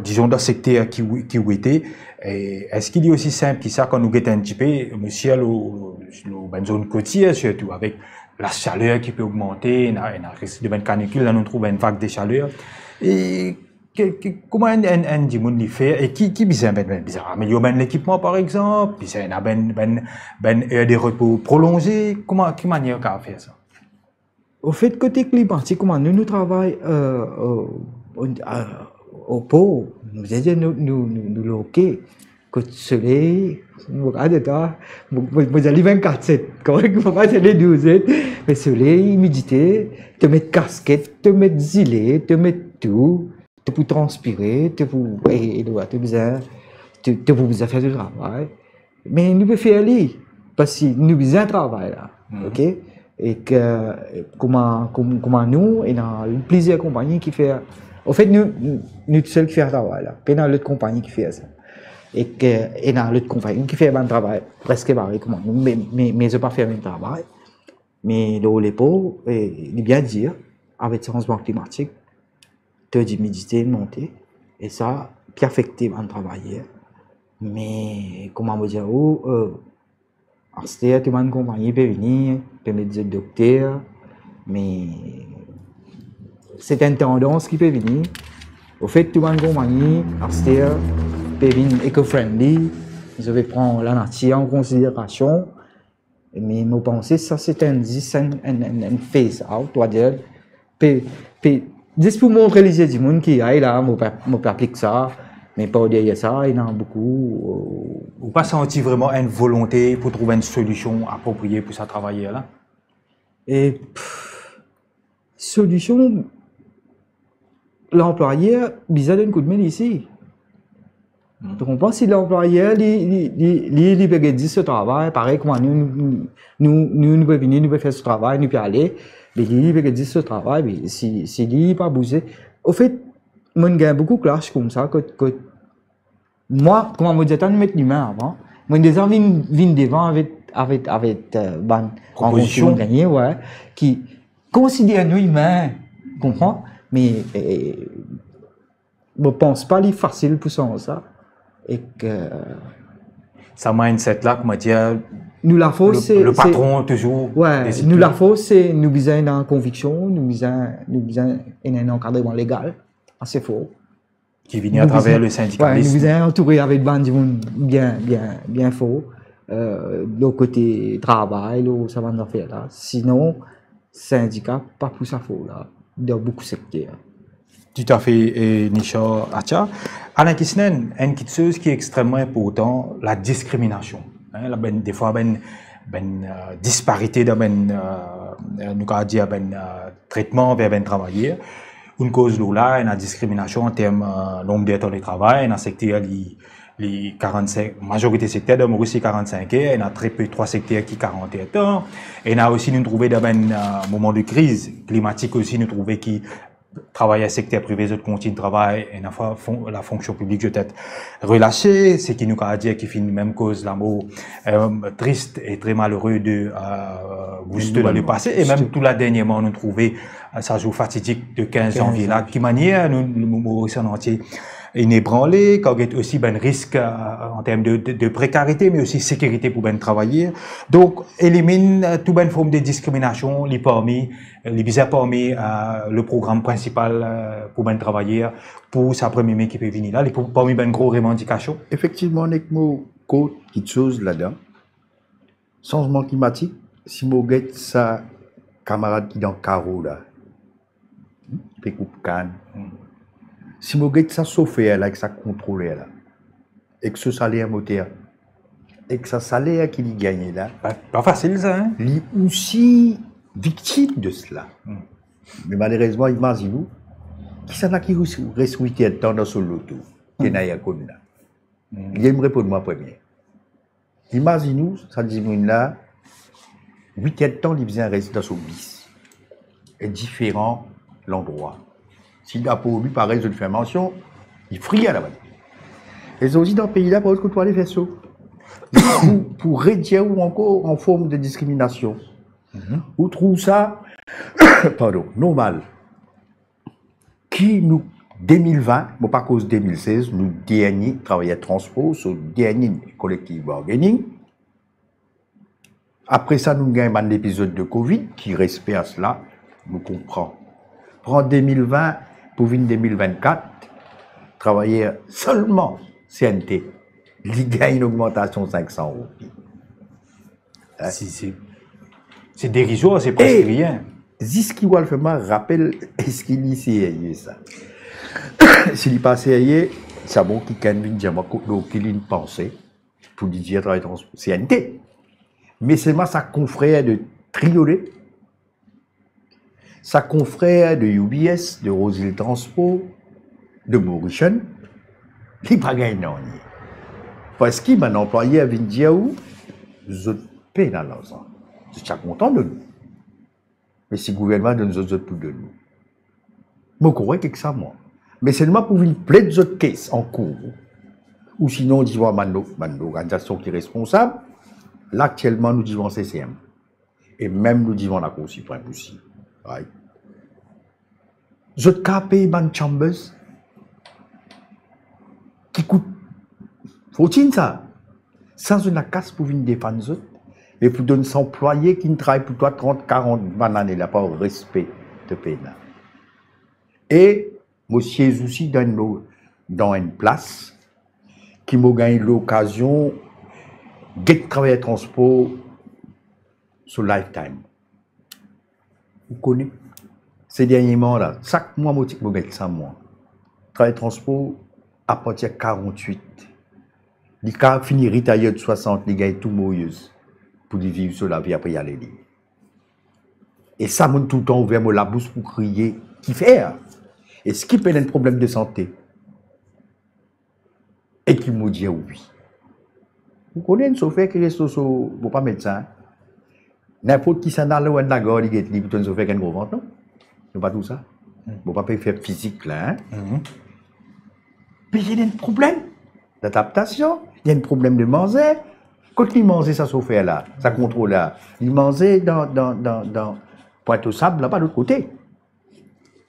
disons, de secteur qui était, est-ce qu'il est aussi simple que ça quand nous guettons un petit peu, monsieur, la zone côtière surtout, avec la chaleur qui peut augmenter, il y a un risque de canicule, là, nous trouvons une vague de chaleur. Et comment un dimanche le fait et qui besoin bizarre améliorer l'équipement par exemple, puis c'est heure de repos prolongée, quelle manière qu'a faire ça? Au fait, côté climatique, comment nous travaillons au pôle, nous aidons nous loquer, côté soleil, vous regardez ça, vous allez 24/7, correctement, pas les 12, mais soleil, humidité, te mettre casquette, te mettre gilet, te mettre tout, te pour transpirer, te pour, te besoin faire du travail, mais nous pouvons faire aller, parce que nous besoin de travail là, ok? Et que comment nous et dans plusieurs compagnies qui fait au fait nous seuls qui fait travail là puis dans l'autre compagnie qui fait ça et dans l'autre compagnie qui fait un travail presque pareil comme nous mais je pas faire un travail mais dans les pots il bien dire avec le changement climatique taux d'humidité montée et ça qui affecte un travail mais comment vous dire c'est tout le monde compagnie peut venir, peut mettre des docteurs, mais c'est une tendance qui peut venir. Au fait, tout le monde compagnie, peut venir éco-friendly, je vais prendre la nature en considération, mais je pense que ça c'est un phase-out, on va dire. Juste pour montrer les yeux du monde qui est là, je peux appliquer ça. Mais pas derrière ça, il y en a beaucoup. Vous pas senti vraiment une volonté pour trouver une solution appropriée pour ça travailler là? Et solution, l'employeur, il a un coup de main ici. Donc on pense que l'employeur, il peut dire ce travail, pareil comme nous pouvons venir, nous pouvons faire ce travail, nous pouvons aller, mais il peut dire ce travail, mais si il pas bouger. Au fait, moi, j'ai beaucoup de clash comme ça. Moi, comment me dire, je mettre l'humain avant. Moi, des gens viennent devant avec une proposition gagnée, ouais, qui considèrent nous humains, comprends? Mais je ne pense pas que c'est facile pour ça. Et que. Ça mindset là, comment dire. Nous la force, le patron toujours. Ouais, nous la force, c'est nous besoin d'une conviction, nous besoin d'un encadrement légal. C'est faux. Qui vient à travers le syndicalisme. Ouais, nous sommes entourés avec des gens bien faux. Le côté travail, ça va nous faire là. Sinon, syndicat, pas pour ça faux là. Dans beaucoup de secteurs. Tout à fait, Nisha Acha. Alain Kisnen, une chose qui est extrêmement importante, la discrimination. Des fois, disparité dans traitement vers un travailleur. Une cause là, il y a discrimination en termes de nombre d'heures de travail, dans le secteur, les 45, majorité secteur de Maurice 45 heures, il y a très peu, 3 secteurs qui 40 heures. Et il y a aussi, nous trouvé dans un moment de crise climatique aussi, nous trouvé qui travaillent à secteur privé, autres continuent de travail, et la fonction publique peut être relâchée, ce qui nous a dit qu'il fait une même cause, l'amour triste et très malheureux de Gusto dans le passé, et même tout là dernièrement, nous trouvé ça joue fatidique de 15 janvier là, qui manière nous Maurice en entier inébranlé, quand il y a aussi un risque en termes de précarité, mais aussi sécurité pour ben travailler. Donc, élimine toute bonne forme de discrimination, les bizarres parmi le programme principal pour ben travailler, pour sa première main qui peut venir là, les parmi ben gros revendications. Effectivement, on est quelque chose là-dedans. Changement climatique, si vous regardez sa camarade qui est dans le carreau là, qui coupe canne. Si vous regardez ça chauffeur là, que ça contrôleur là, et que ce salaire moteur, et que ça salaire qui gagne là, pas facile ça, hein? Il est aussi victime de cela. Mais malheureusement, imaginez-vous, qui s'en a qui reste de temps dans son loto, qui n'a pas connu là. Il me répond moi premier. Imaginez-nous, ça dit là, 8 heures de temps, il vient rester dans son bis. Et différents l'endroit. S'il a pour lui, pareil, je lui fais mention, il frie à la bas. Et c'est aussi dans le pays-là, pour que tu aller faire ça. Pour réduire ou encore en forme de discrimination. Ou trouve ça, pardon, normal. qui nous, 2020, mais pas cause 2016, nous derniers travailleurs transport, sur le dernier collectif bargaining. Après ça, nous avons un épisode de Covid qui respecte à cela, nous comprenons. Prends 2020 pour venir 2024, travailler seulement CNT, il gagne une augmentation de 500 euros. C'est dérisoire, c'est presque rien. Ziski Walfema rappelle ce qu'il y a ça. S'il y passe hier, c'est bon qui can vin dire qu'il une pensée pour dire travail transport CNT. Mais c'est moi sa confrère de Triolet, sa confrère de UBS, de Rosil Transport, de Mauritian, qui pas gagné non. Parce qu'il m'a employé à venir où je paie dans l'ensemble. Je suis content de nous. Mais si le gouvernement donne aux autres pour de nous. Je crois que ça, moi. Mais seulement pour une plaide d'autres caisses en cours. Ou sinon, on dit, une organisation qui est responsable. Là, actuellement, nous disons CCM. Et même nous disons la Cour suprême aussi. Right. Je capé ban Chambers qui coûte. Faut-il ça? Sans une casse pour venir défendre les autres. Et pour donner son employé qui ne travaille pour toi 30, 40 bananes, il n'a pas le respect de peine. Et, monsieur aussi dans une place qui m'a gagné l'occasion de travailler transport sur Lifetime. Vous connaissez? Ces derniers mois-là, chaque mois, je me mets 100 mois. Travailler transport à partir de 48. Les cas finissent retaillés de 60, les gars, tout moyeuse. Pour vivre sur la vie après y aller. Et ça monte tout le temps ouvert la bouche pour crier qui fait. Et ce qui peut un problème de santé. Et qui me dit oui. Vous connaissez un chauffeur qui reste sur pas médecin. N'importe qui s'en a là où un d'accord, il est libre, un chauffeur qui a un gros ventre, non? C'est pas tout ça. Vous ne pouvez pas faire physique là. Mais il y a un problème d'adaptation, il y a un problème de manger. Quand il mangeait ça chauffeur là, ça contrôle là, il mangeait dans Pointe au Sable, là-bas de l'autre côté.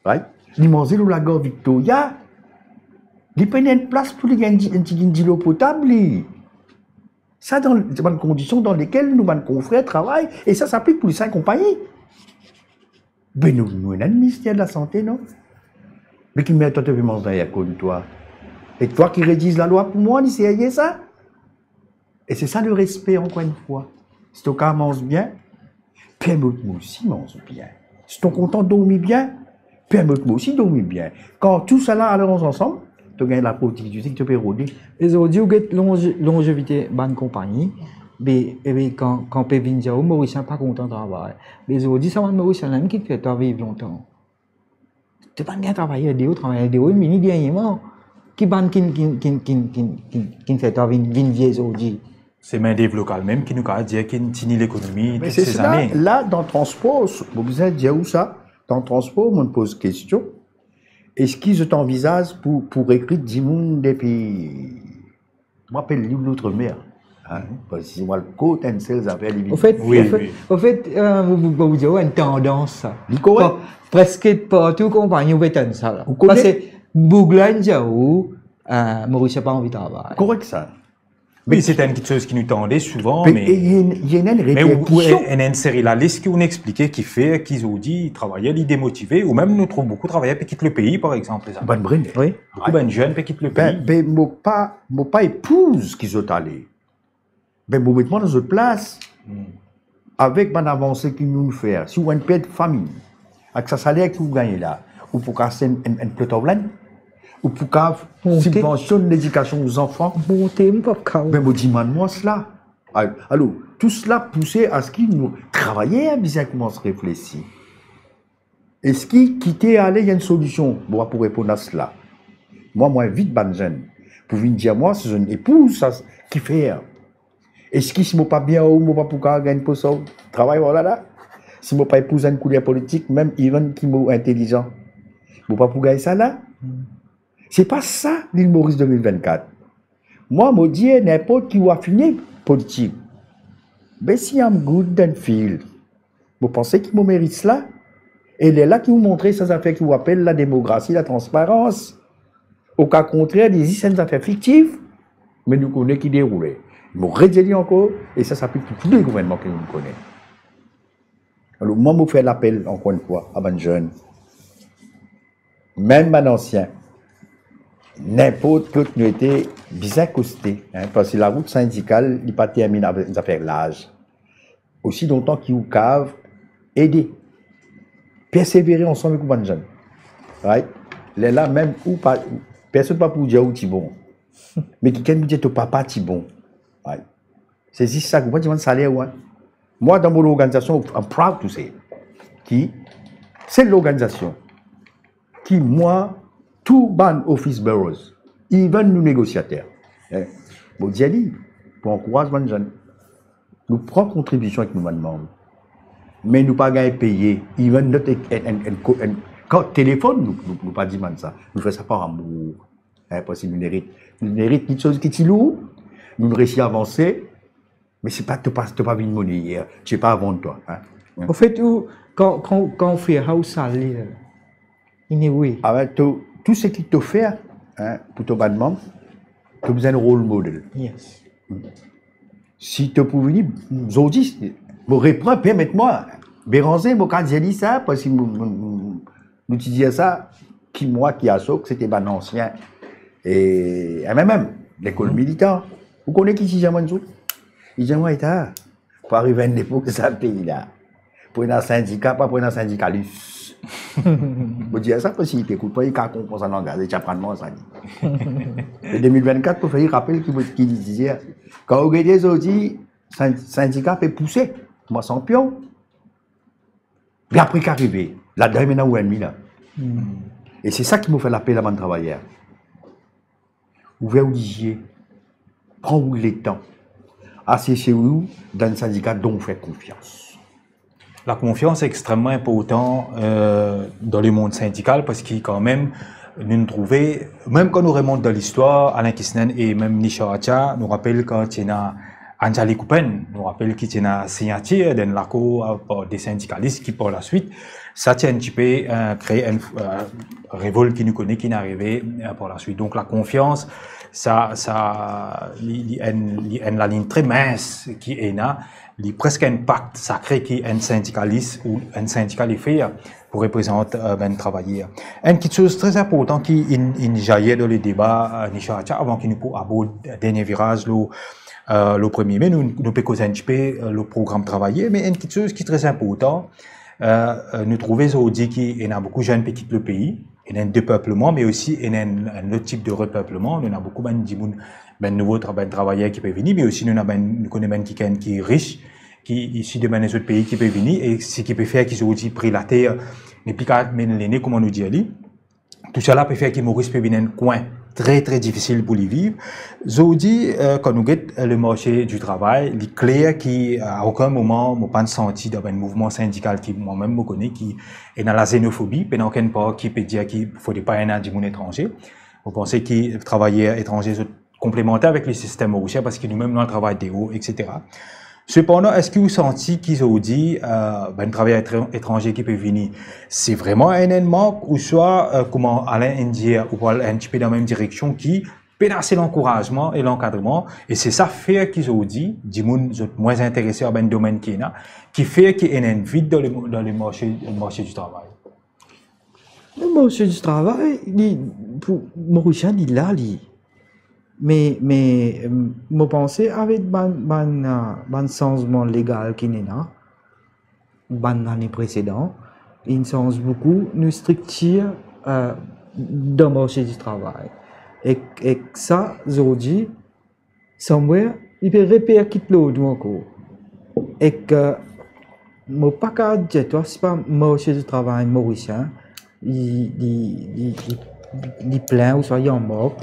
Right? Il mangeait dans la gare Victoria. Il prenait une place pour lui gagner un petit l'eau potable. Ça, dans les conditions dans lesquelles nous, nos confrères, travaillent. Et ça s'applique pour les 5 compagnies. Mais nous avons un ministère de la Santé, non? Mais qui met toi, tu veux manger comme toi. Et toi qui rédiges la loi pour moi, ni c'est ça? Et c'est ça le respect, encore une fois. Si ton cas mange bien, permets-moi aussi mange bien. Si ton content dormir bien, permets-moi aussi dormir bien. Quand tout ça là allons ensemble, tu gagnes la productivité qui te peut rôder. Les autres, vous avez longévité bonne compagnie. Mais quand Pévin dit, Maurice n'est pas content de travailler. Les autres, ça va Maurice, c'est l'homme qui te fait vivre longtemps. Tu n'as pas bien travaillé, travailler des hauts, mais ni dernièrement. Qui fait vivre vieux aujourd'hui. C'est main-d'œuvre locale même qui nous a dit qu'il tient l'économie de ces années. Là, dans le transport, vous besoin de dire où ça? Dans le transport, on me pose question. Est-ce qu'ils t'envisagent pour écrire 10 monde depuis. Je m'appelle livre l'outre-mer. Parce que moi, le côte and sales affaires les Au fait, vous dire une tendance. Presque partout, compagnie, vous faites ça. Parce que Bouglan, Maurice n'a pas envie de travailler. Correct ça. Oui, c'est une chose qui nous tendait souvent, mais il y a une répétition. Mais une série la liste qui nous expliquait qui fait qu'ils ont dit travailler, ils démotivés, ou même nous trouvons beaucoup travailler qui quittent le pays, par exemple. Bonne brune. Oui. Beaucoup de jeunes qui quittent le pays. Mais moi pas épouse qu'ils sont allés. Ben moi mettez-moi dans une place avec une avancée qu'ils nous fait. Si vous avez une paix de famille, avec sa salaire que vous gagnez là, ou pour casser une plateau blanc, ou pour qu'on subventionne l'éducation aux enfants. Ben, moi, dis-moi cela. Alors, tout cela poussé à ce qu'ils nous travaillaient, bien comment se réfléchir. Est-ce qu'ils quittaient aller, il y a une solution pour répondre à cela. Moi, vite, ban jeune. Pour venir dire, moi, c'est une épouse, ça, qui fait. Est-ce qu'ils ne sont pas bien ou pas pour gagner une poste au travail, voilà là? Si je ne pas épouse une couleur politique, même even qui est intelligent, je ne pas pour gagner ça là? C'est pas ça l'île Maurice 2024. Moi, je dis n'importe qui va finir politique. Mais si I'm good and feel, vous pensez qu'il me mérite cela? Et les là qui vous montrent ça affaires qui vous appellent la démocratie, la transparence. Au cas contraire, des affaires fictives, mais nous connaissons qui déroulent. Ils m'ont redit encore, et ça s'applique pour tous les gouvernements que nous connaissons. Alors, moi, je fais l'appel, encore une fois, à mes jeunes, même mes anciens, n'importe que nous étions bien costés, parce que la route syndicale n'est pas terminée avec les affaires l'âge. Aussi longtemps qu'ils vous cavent, aider, persévérer ensemble avec les jeunes. Right? Les là, même, personne ne peut pas dire où tu es bon, mais quelqu'un me dit que papa tu es bon. Right? C'est juste ça, vous pouvez salaire, ouais. Moi, dans mon organisation, I'm proud to say, c'est l'organisation qui, moi, tout ban office bearers, even nous négociateurs, bon, dit, pour encourager les jeunes, nous prenons contribution avec nos membres, mais nous ne pas payer, even notre quand téléphone, nous pas dire ça, nous faisons ça par amour, parce que nous méritons quelque chose qui est lourd, nous réussissons à avancer. Mais c'est pas, tu pas une monnaie hier, tu n'es pas avant de toi. Hein? En fait, quand on fait house salé, il est oui. Avec tout ce qui te fait pour ton membre, tu as besoin de rôle modèle. Yes. Si tu peux venir, aujourd'hui, mon reprend, permette-moi, Béranger, mon quand j'ai dit ça, parce que nous disons ça, moi qui a ça, c'était mon ancien, et même l'école militaire. Vous connaissez qui c'est Jamanzou? Il dit, moi, pour arriver à une époque de ce pays-là, pour un syndicat, pas pour un syndicaliste. Je dis ça parce qu'il t'écoute pas, il comprend son langage, il apprend moi ça. En 2024, pour faire rappel qu'il disait, quand vous regardez les autres, le syndicat peut pousser, moi sans pion. Puis après qu'arrivé, la dame est où ennemi là. Et c'est ça qui me fait l'appel à mon travailleur. Ouvrez ou disiez, prends-vous le temps. Asseyez-vous dans le syndicat dont vous faites confiance. La confiance est extrêmement importante dans le monde syndical parce qu'il quand même nous trouvons, même quand nous remontons dans l'histoire, Alain Kisnen et même Nisha Acha nous rappellent quand il y a Anjali Coupen, nous rappelle qu'il y a une signature d'un l'accord des syndicalistes qui par la suite, ça tient un petit peu créer une révolte qui nous connaît, qui n'est arrivée par la suite. Donc la confiance, ça la ligne très mince qui est là, il y a presque un pacte sacré qui est un syndicaliste ou un syndical fait pour représenter un travailleur. Une petite chose très importante qui jaillit dans le débat, Nisha Acha, avant qu'il nous aborde le dernier virage, le premier mai, nous pouvons causer un petit peu le programme travaillé, mais une petite chose qui est très importante, nous trouvons aujourd'hui qu'il y a beaucoup de jeunes qui quittent le pays. Il y a un dépeuplement, mais aussi il y a un autre type de repeuplement. Nous avons beaucoup de nouveaux travailleurs qui peuvent venir, mais aussi nous connaissons quelqu'un qui est riche, qui est issu de autres pays qui peut venir, et ce qui peut faire qu'ils ont aussi pris la terre, les piquants, l'année, comme on nous dit. Tout cela peut faire que Maurice peut venir un coin très très difficile pour les vivre. Aujourd'hui, quand nous regardons le marché du travail, il est clair qu'à aucun moment, je n'ai pas senti dans un mouvement syndical qui moi-même me connaît, qui est dans la xénophobie, mais dans aucun part qui peut dire qu'il ne faut pas un du monde étranger. Vous pensez que les travailleurs étrangers sont complémentaires avec le système mauricien parce que nous-mêmes, dans le travail des hauts, etc. Cependant, est-ce que vous sentez qu'ils ont dit, un travailleur étranger qui peut venir, c'est vraiment un élément, ou soit, comment Alain Indien, ou un petit peu dans la même direction, qui peut assez l'encouragement et l'encadrement, et c'est ça fait qu'ils ont dit, du monde moins intéressé à un domaine qui fait qu'il y a un vide dans le marché du travail. Le marché du travail, pour Mauricien, il est là, mais je pense avec le changement légal qui est là, l'année précédente, il change beaucoup de structure dans le marché du travail. Et ça, aujourd'hui, somewhere, il peut répercuter l'autre encore. Et que, je ne peux pas dire, c'est pas le marché du travail mauricien, il plein ou soit il en mort.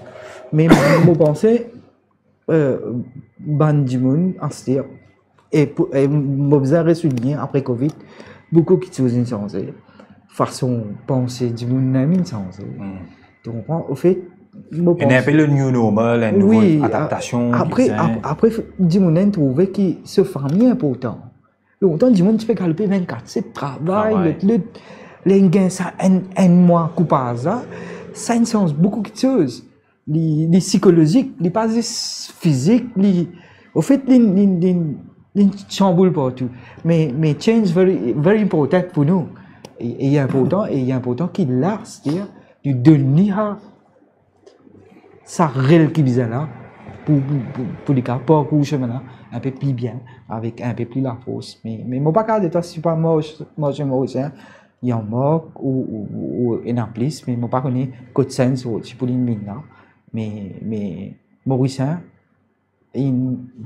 Mais je pense Bandimoun, et je vais souligner après Covid, beaucoup de choses ont changé. Façon de penser du monde n'a pas changé. Donc, au fait, il y a un peu le new normal, une nouvelle adaptation. Après, du monde a trouvé que ce famille est important. Longtemps, du monde peut calper 24, c'est travail, les gains, ça, un mois coupage, ça a une sens beaucoup de choses. Les psychologiques, les pas physiques, au fait, les chamboule partout. Mais change very important pour nous. Et il est important qu'il l'a, c'est-à-dire, de devenir ça réel qui disait là, pour les cas, pour le chemin là, un peu plus bien, avec un peu plus la force. Mais mon pas de toi, si pas moi, il y a un mot ou un plus, mais mon pas connaît code sens aussi pour les mines là. Mais Mauricien,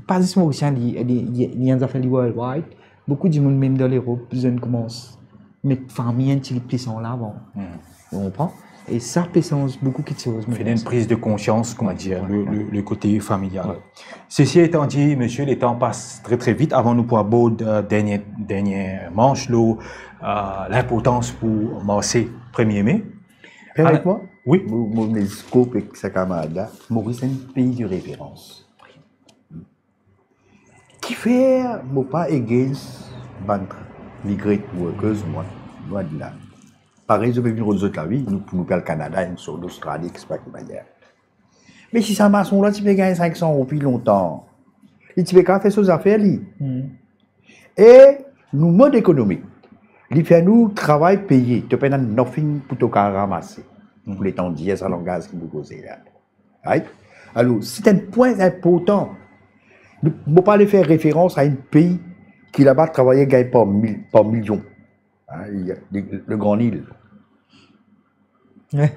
pas juste Mauricien, il y a des affaires worldwide. Beaucoup de monde, même dans l'Europe, besoin commence à mettre famille un petit peu plus en avant. On comprend? Et ça puissance beaucoup de choses. C'est une prise de conscience, comment dire, le côté familial. Ouais. Ceci étant dit, monsieur, les temps passent très très vite. Avant nous pour aborder dernière manche, l'importance pour marcher 1er mai. Avec moi? Oui. Mon scope avec sa camarade, Maurice est un pays de référence. Qui fait, mon pas against migrant workers, moi de là. Pareil, je vais venir aux autres là, oui, nous pour nous faire le Canada, sur l'Australie, c'est pas qui manière. Mais si ça maçon là, tu peux gagner 500 € depuis longtemps. Et tu peux faire ces affaires là. Et nous, mode économique, il fait nous travail payé. Tu peux nothing pour te ramasser. Pour les temps d'hier, ça langage qui vous pose là. Right? Alors, c'est un point important. Nous ne pouvons pas aller faire référence à un pays qui là-bas travaillait gagne par millions. Hein, le Grand Nil. Ouais.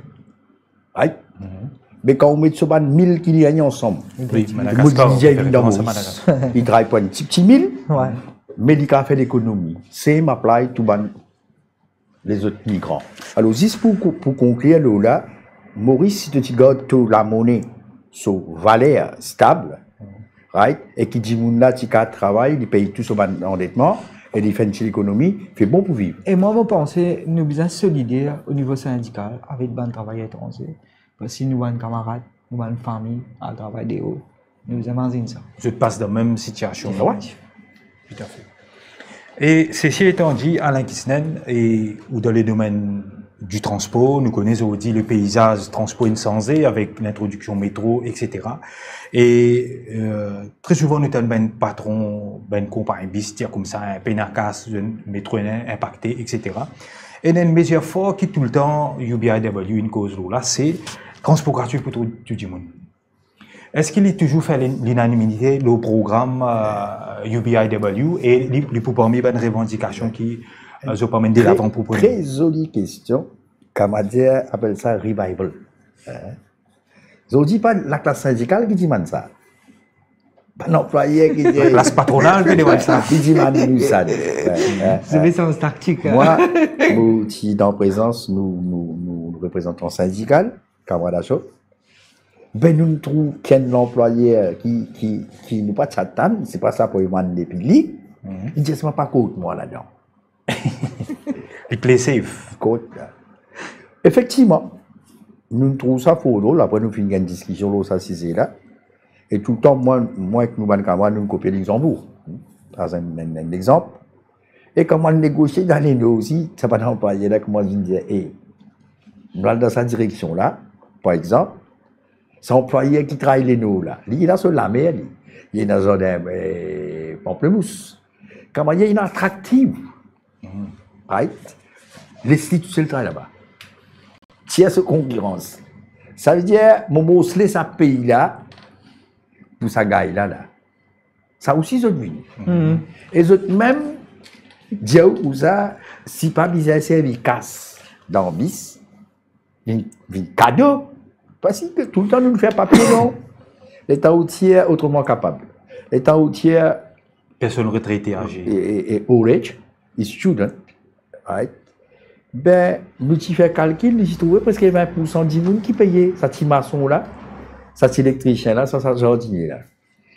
Right? Mais quand on met sur 1000 qui gagnent ensemble, ils travaillent pour un petit 1000, mais ils ont fait l'économie. C'est ma apply tout les autres migrants. Alors, juste pour conclure, là, Maurice, si tu gardes la monnaie sur valeur stable, right? Et qui dit que tu travailles, il paye tout son endettement, et il fait une économie, fait bon pour vivre. Et moi, je pense que nous sommes besoin solidaires au niveau syndical avec les travailleurs étrangers. Parce que nous avons des camarades, nous avons une famille à travailler de haut. Nous avons ça. Je passe dans la même situation. Ouais. Tout à fait. Et ceci étant dit, Alain Kisnen, ou dans les domaines du transport, nous connaissons aussi le paysage transport insensé avec l'introduction métro, etc. Et très souvent, nous avons un patron, une compagnie bistia comme ça, un pénacas, un métro impacté, etc. Et une mesure forte qui tout le temps, UBIW, une cause là, c'est transport gratuit pour tout le monde. Est-ce qu'il est toujours fait l'unanimité, le programme UBIW et les pour parmi les revendications qui ont permis de l'avant proposer? Très jolie question. Canadien appelle ça revival. Je ne dis pas la classe syndicale qui dit ça. Pas l'employé qui dit. La classe patronale qui dit ça. Qui dit ça. C'est une sens tactique. Moi, si dans présence, nous représentons syndical, camarade chaud. Ben, nous trouvons qu'un employé qui n'est pas de Satan, c'est pas ça pour demander public. Il dit, c'est pas contre moi là-dedans. Il play safe. Effectivement, nous trouvons ça faux. Après, nous finissons une discussion là, ça c'est là. Et tout le temps, moi avec nous, nous copions Luxembourg. C'est un exemple. Et quand on négocie dans les nous aussi, ça va d'employé là, comme moi je disais, dans sa direction là, par exemple, c'est employé qui travaille les nous là. Il est là sur la mer, il est dans un pamplemousse. Quand il y a une attractive, right? L'institution travaille là-bas. Tiens, ce concurrence. Ça veut dire, mon mot, se laisse à pays là, pour sa gaille là. Ça aussi, ils ont vu. Et ils ont même, dit où ça, si pas bizarre, c'est une casse dans le bis, un cadeau. Parce que tout le temps, nous ne faisons pas papier, non. L'État routier autrement capable. L'État routier. Personne retraitée âgée. Et old age, is student, right? Ben, nous qui fait calcul, nous y trouvons presque 20% du monde qui payait sa petite maçon là, sa petite électricien là, sa jardinier là.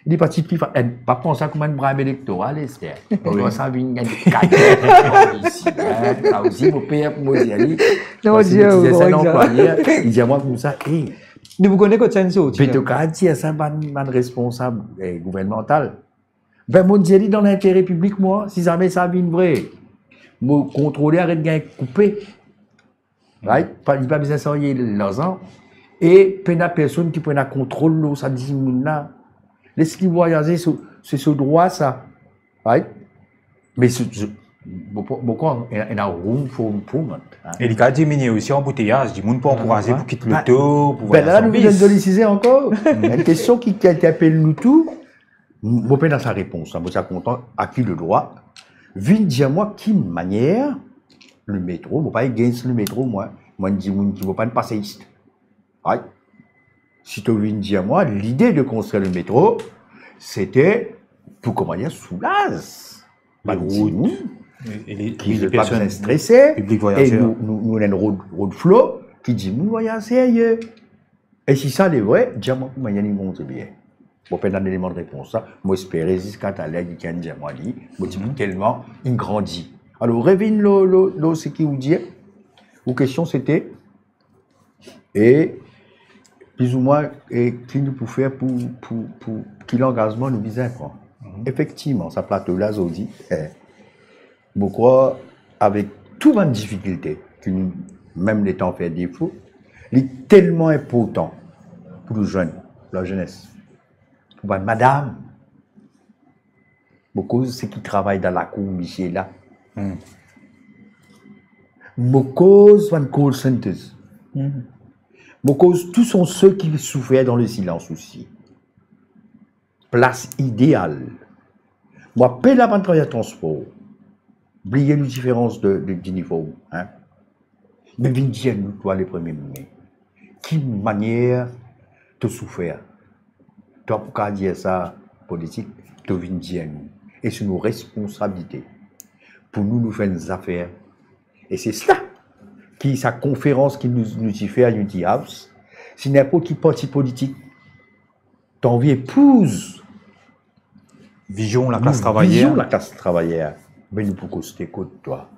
Il est parti plus pas penser à comme un brave électoral, Esther. On ça vient gagner 4 ici. Là aussi, vous payez pour moi dire. Non, Dieu, c'est un employé. Il dit à moi comme ça, nous vous connaissez quoi de ça? Mais tu as dit à ça, man responsable gouvernemental. Ben, mon Dieu, dans l'intérêt public, moi, si jamais ça vient vrai. me contrôler, arrête de couper. Right? Il n'y a pas besoin de s'envoyer l'argent. Et puis, la personne qui prend le contrôle, ça dit, laisse-lui voyager, c'est ce droit, ça. Right? Mais beaucoup, il y a room for improvement. Et il a diminué aussi l'embouteillage. Il monde pour encourager pour quitter le taux, pour là, nous venons de l'utiliser encore. Une question qui interpelle nous tous. Je vais dans sa réponse. Je suis content. À qui le droit? Viens dire moi, qui manière le métro, je ne vais pas gagner le métro, moi. Moi, je dis qu'il ne va pas passer ici. Right? Si tu viens dire moi, l'idée de construire le métro, c'était pour, comment dire, soulager les routes. Et les personnes stressées. Et nous avons une road flow qui dit, nous voyagez ailleurs. Et si ça est vrai, dis-moi, comment il y a une montre bien. Je vais faire un élément de réponse. Moi, j'espère jusqu'à ta lègue qui a dit, moi, je dis tellement, il grandit. Alors, reviens ce qui vous dit. Vos questions, c'était, et plus ou moins, et qui nous peut faire pour qui l'engagement nous vise à prendre. Effectivement, ça plateau là, Zodi, je crois, avec toutes les difficultés, que nous, même les temps fait défaut, il est tellement important pour les jeunes, la jeunesse. Pour madame, beaucoup ceux qui travaillent dans la cour, Michel, là. Beaucoup sont call centers. Beaucoup, tous sont ceux qui souffrent dans le silence aussi. Place idéale. Moi, paye la bande de transport. Oubliez les différences du niveau. Hein? Mais viens nous, toi, les premiers mai. Quelle manière de souffrir? Toi, pour dire ça, politique, tu viens dire nous. Et c'est nos responsabilités. Pour nous faire des affaires. Et c'est cela qui sa conférence qui nous y fait à Unity House. Si n'importe qui parti politique, t'envie épouse. Vision la classe travaillère. Vision la classe travaillère. Mais nous pouvons t'écouter, toi.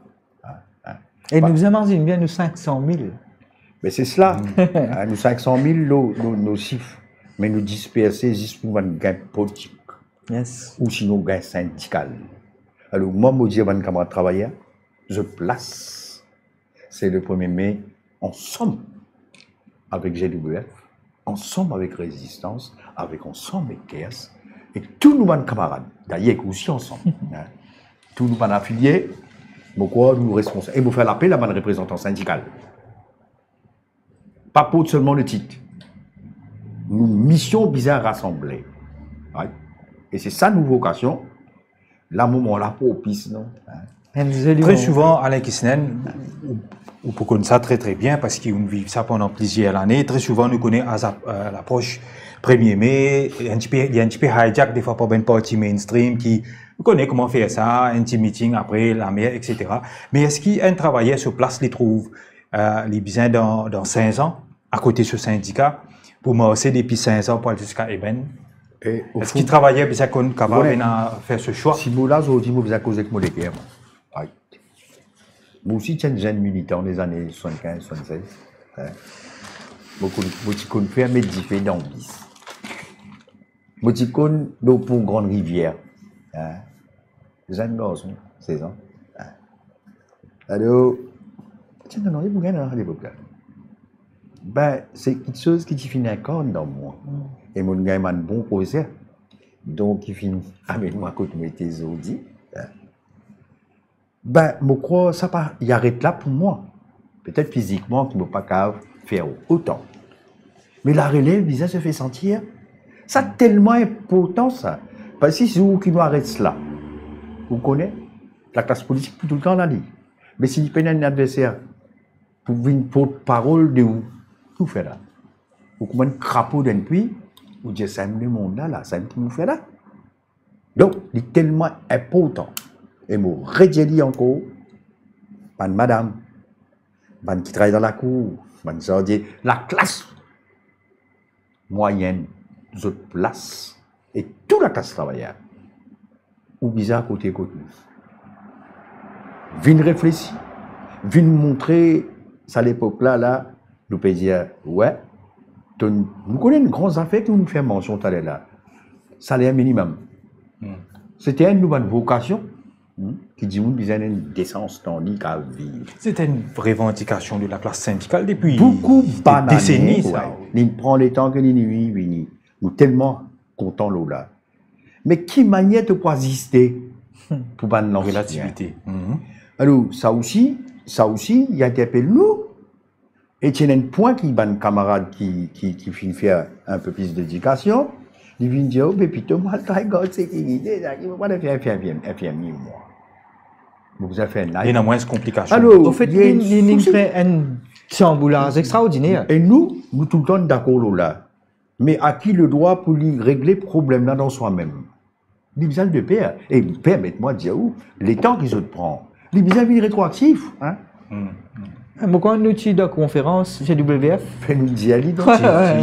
Et nous imaginons bien nous 500 000. Mais c'est cela. Nous 500 000, nos chiffres. Mais nous disperser juste pour un gain politique. Yes. Ou sinon gain syndical. Alors, moi, je dis à mon camarade travailleur, je place. C'est le 1er mai, ensemble avec GWF, ensemble avec Résistance, ensemble avec KS, et tous nos camarades, d'ailleurs aussi ensemble, hein, tous nos affiliés, nous responsables, et nous faire l'appel à mon représentant syndical. Pas pour seulement le titre. Nous mission bizarre rassembler. Right? Et c'est ça nos vocation. Là, moment là, pour piste, non? Hein? Très souvent, Alain Kissnen, on peut connaître ça très très bien parce qu'ils vivent ça pendant plusieurs années. Très souvent, nous connaissons à l'approche 1er mai, il y a un petit peu hijack des fois pour une partie mainstream qui connaît comment faire ça, un petit meeting après la mer, etc. Mais est-ce qu'il y a un travailleur sur place qui trouve les besoins dans 5 ans, à côté de ce syndicat, pour marcher depuis 5 ans pour aller jusqu'à Eben? Est-ce qu'il travaillait bien qu'on capable de faire ce choix? Si vous là, je dis, vous avez causé avec moi les guerres. Moi aussi, j'ai un jeune militant des années 75, 76. Beaucoup de faire mes différents d'ambis. Moi, je connais pour Grande Rivière. Jeune garçon, 16 ans. Alors, tiens, non, il y a à l'époque là. Ben, c'est quelque chose qui finit encore dans moi. Et mon gars m'a un bon professeur. Donc, il finit avec moi quand je m'étais dit. Ben, je crois que ça il arrête là pour moi. Peut-être physiquement, qu'il ne peut pas faire autant. Mais la relève, déjà, se fait sentir. Ça tellement important, ça. Parce que si vous qui nous arrête cela, vous connaissez, la classe politique, tout le temps, l'a dit. Mais s'il y a un adversaire, pour une porte-parole de vous, tout fait là. Vous comme un crapaud d'un puits, vous dites, ça me le monde là, ça me tout fait là. Donc, c'est tellement important. Et je redis encore, madame, qui travaille dans la cour, la classe moyenne, de place, et toute la classe travailleur, ou bizarre côté côté. Viens réfléchir, viens montrer, ça à l'époque là, nous pouvons dire, ouais, nous connaissons une grande affaire que nous faisons mention tout à l'heure là, salaire minimum. C'était une nouvelle vocation. qui dit qu'on a besoin d'une décence dans l'île qu'à vivre. C'était une revendication de la classe syndicale depuis Beaucoup des décennies. Ça. Il prend le temps que nous vivons. Nous tellement contents là. Mais qui manière de pouvoir exister pour ban la Relativité. Alors, ça aussi, il interpelle nous. Et il y a un point qui ban camarade qui finit faire un peu plus d'éducation. Il vient dire, oh, mais putain, moi, je sécurité, il va pas faire FMI, moi. Vous avez fait un Il y a moins de complications. Alors, au fait, il fait un chamboulage extraordinaire. Et nous tout le temps d'accord là. Mais à qui le droit pour lui régler le problème là dans soi-même? Les besoins de père. Et permettez-moi de dire où, les temps qu'ils ont prennent, les besoins de rétroactif. Hein? Pourquoi nous sommes dans la conférence GWF? Fais-nous d'y aller, donc.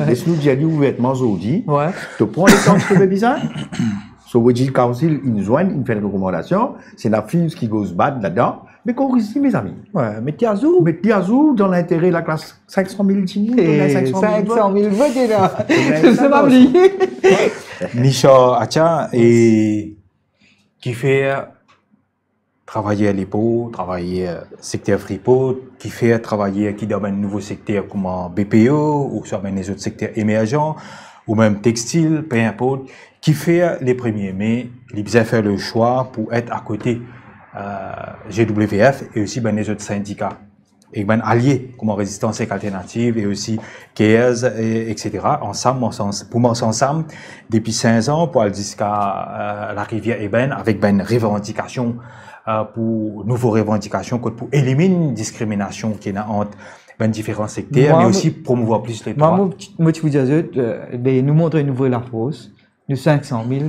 Laisse-nous d'y aller ouvertement aujourd'hui. Ouais. Tu prends les temps que tu fais besoin. So, Wajil Council, il nous joigne, il fait une recommandation. C'est la fille qui goes bad là-dedans. Mais qu'on réussit, mes amis. Ouais, mais Tiazou. Mais Tiazou, dans l'intérêt de la classe 500 000 timous, 500 000 votes là. C'est pas oublié. Nisha Acha, et qui fait travailler à l'EPO, travailler secteur Freeport, qui fait travailler qui dans un nouveau secteur comme BPO ou sur les autres secteurs émergents ou même textile, peu importe, qui fait les premiers, mais il a fait le choix pour être à côté GWF et aussi ben, les autres syndicats et ben alliés comme Résistance Alternative et aussi CARES etc. Ensemble, pour ensemble depuis 5 ans pour aller jusqu'à la rivière Eben avec ben revendication pour nouveaux revendications pour éliminer une discrimination qui est entre ben, différents secteurs mais aussi promouvoir plus les droits. Moi je vous dis nous montrer une nouvelle approche nous 500 000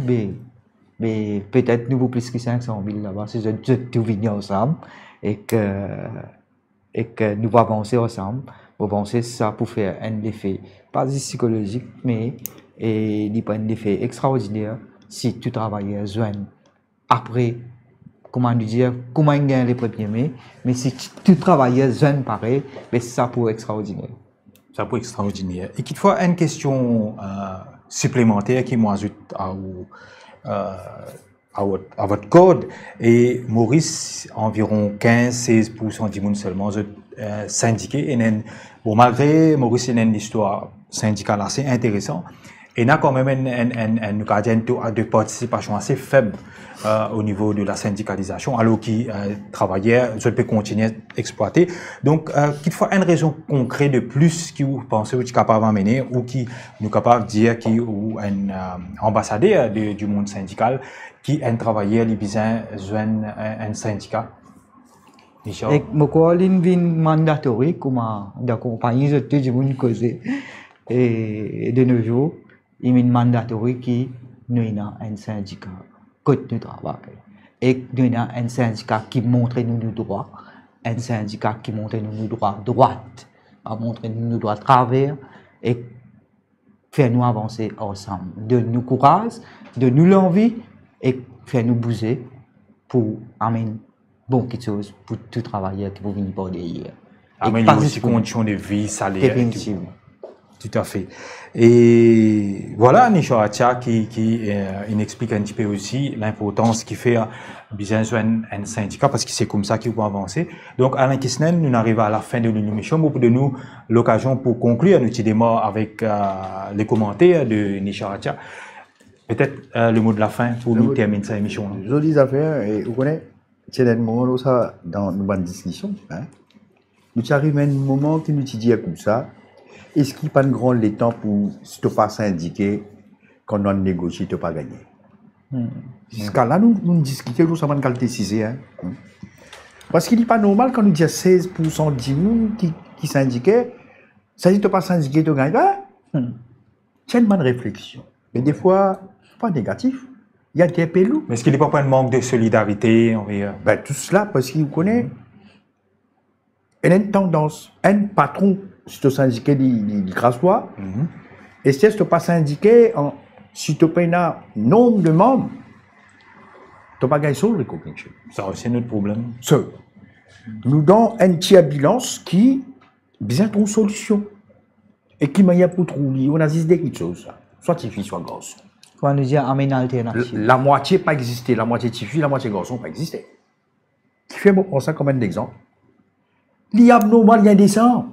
mais peut-être nous plus que 500 000 là-bas si tout venir ensemble et que nous allons avancer ensemble pour avancer ça pour faire un effet pas psychologique mais un effet extraordinaire si tu travailles jeune après comment nous dire comment gagner les premiers mais si tu travailles jeune pareil mais ça pour extraordinaire. Ça pour extraordinaire. Et qu'il faut une question supplémentaire qui m'ajoute à votre code. Et Maurice, environ 15-16% du monde seulement syndiqué. Et bon, malgré Maurice, il a une histoire syndicale assez intéressante. Et il a quand même un taux de participation assez faible au niveau de la syndicalisation, alors qu'il travaillait, je peux continuer à exploiter. Donc, qu'il faut une raison concrète de plus qui vous pensez que vous êtes capable d'amener ou qui nous capable de dire qui ou un ambassadeur du monde syndical qui a travaillé les besoins un syndicat. Et pourquoi il mandatory comme d'accompagner tout le monde causé et de nos jours il est mandatory qui nous a un syndicat côté de travail et nous a un syndicat qui montre nous nos droits, un syndicat qui montre nous nos droits droite, à montrer nous nos droits travers et faire nous avancer ensemble, de nous courage, de nous l'envie et faire nous bouger pour amener bon quelque chose pour tout travailler qui vous venir par derrière. Amener aussi conditions de vie, salaire. Tout à fait. Et voilà, Nisha Acha qui explique un petit peu aussi l'importance qu'il fait besoin un syndicat parce que c'est comme ça qu'il faut avancer. Donc, Alain Kisnen, nous arrivons à la fin de l'émission. Beaucoup de nous, l'occasion pour conclure, nous démarrons avec les commentaires de Nisha Acha. Peut-être le mot de la fin pour nous terminer cette émission. Jolies affaires, et vous connaissez, c'est un moment où ça, dans une bonne discussion, hein, nous arrivons à un moment qui nous dit comme ça. Est-ce qu'il n'y a pas de grand les temps pour, si tu n'as pas syndiqué, quand on négocie, tu n'as pas gagné? Jusqu'à là, nous discutons, nous sommes en qualité 6. Hein. Parce qu'il n'est pas normal quand nous disons 16% de gens qui syndiquaient, ça dit que tu n'as pas syndiqué, tu gagnes pas. C'est une bonne réflexion. Mais des fois, pas négatif. Il y a des pelous. Mais est-ce qu'il n'y a pas un manque de solidarité ben, tout cela, parce qu'il vous connaît. Il y a une tendance, un patron, si tu es syndiqué du crassoir, et si tu n'es pas syndiqué, si tu as un nombre de membres, tu n'as pas gagné sur le recognition. Ça aussi, c'est notre problème. Nous donnons un tiers bilan qui besoin d'une solution. Et qui m'a pour trouver, on a dit quelque chose. Soit fille, soit garçon. Quand nous disons amène alternative. La moitié pas existé, la moitié fille, la moitié garçon pas existé. fais ça comme un exemple. Il y a abnormal, il y a indécent.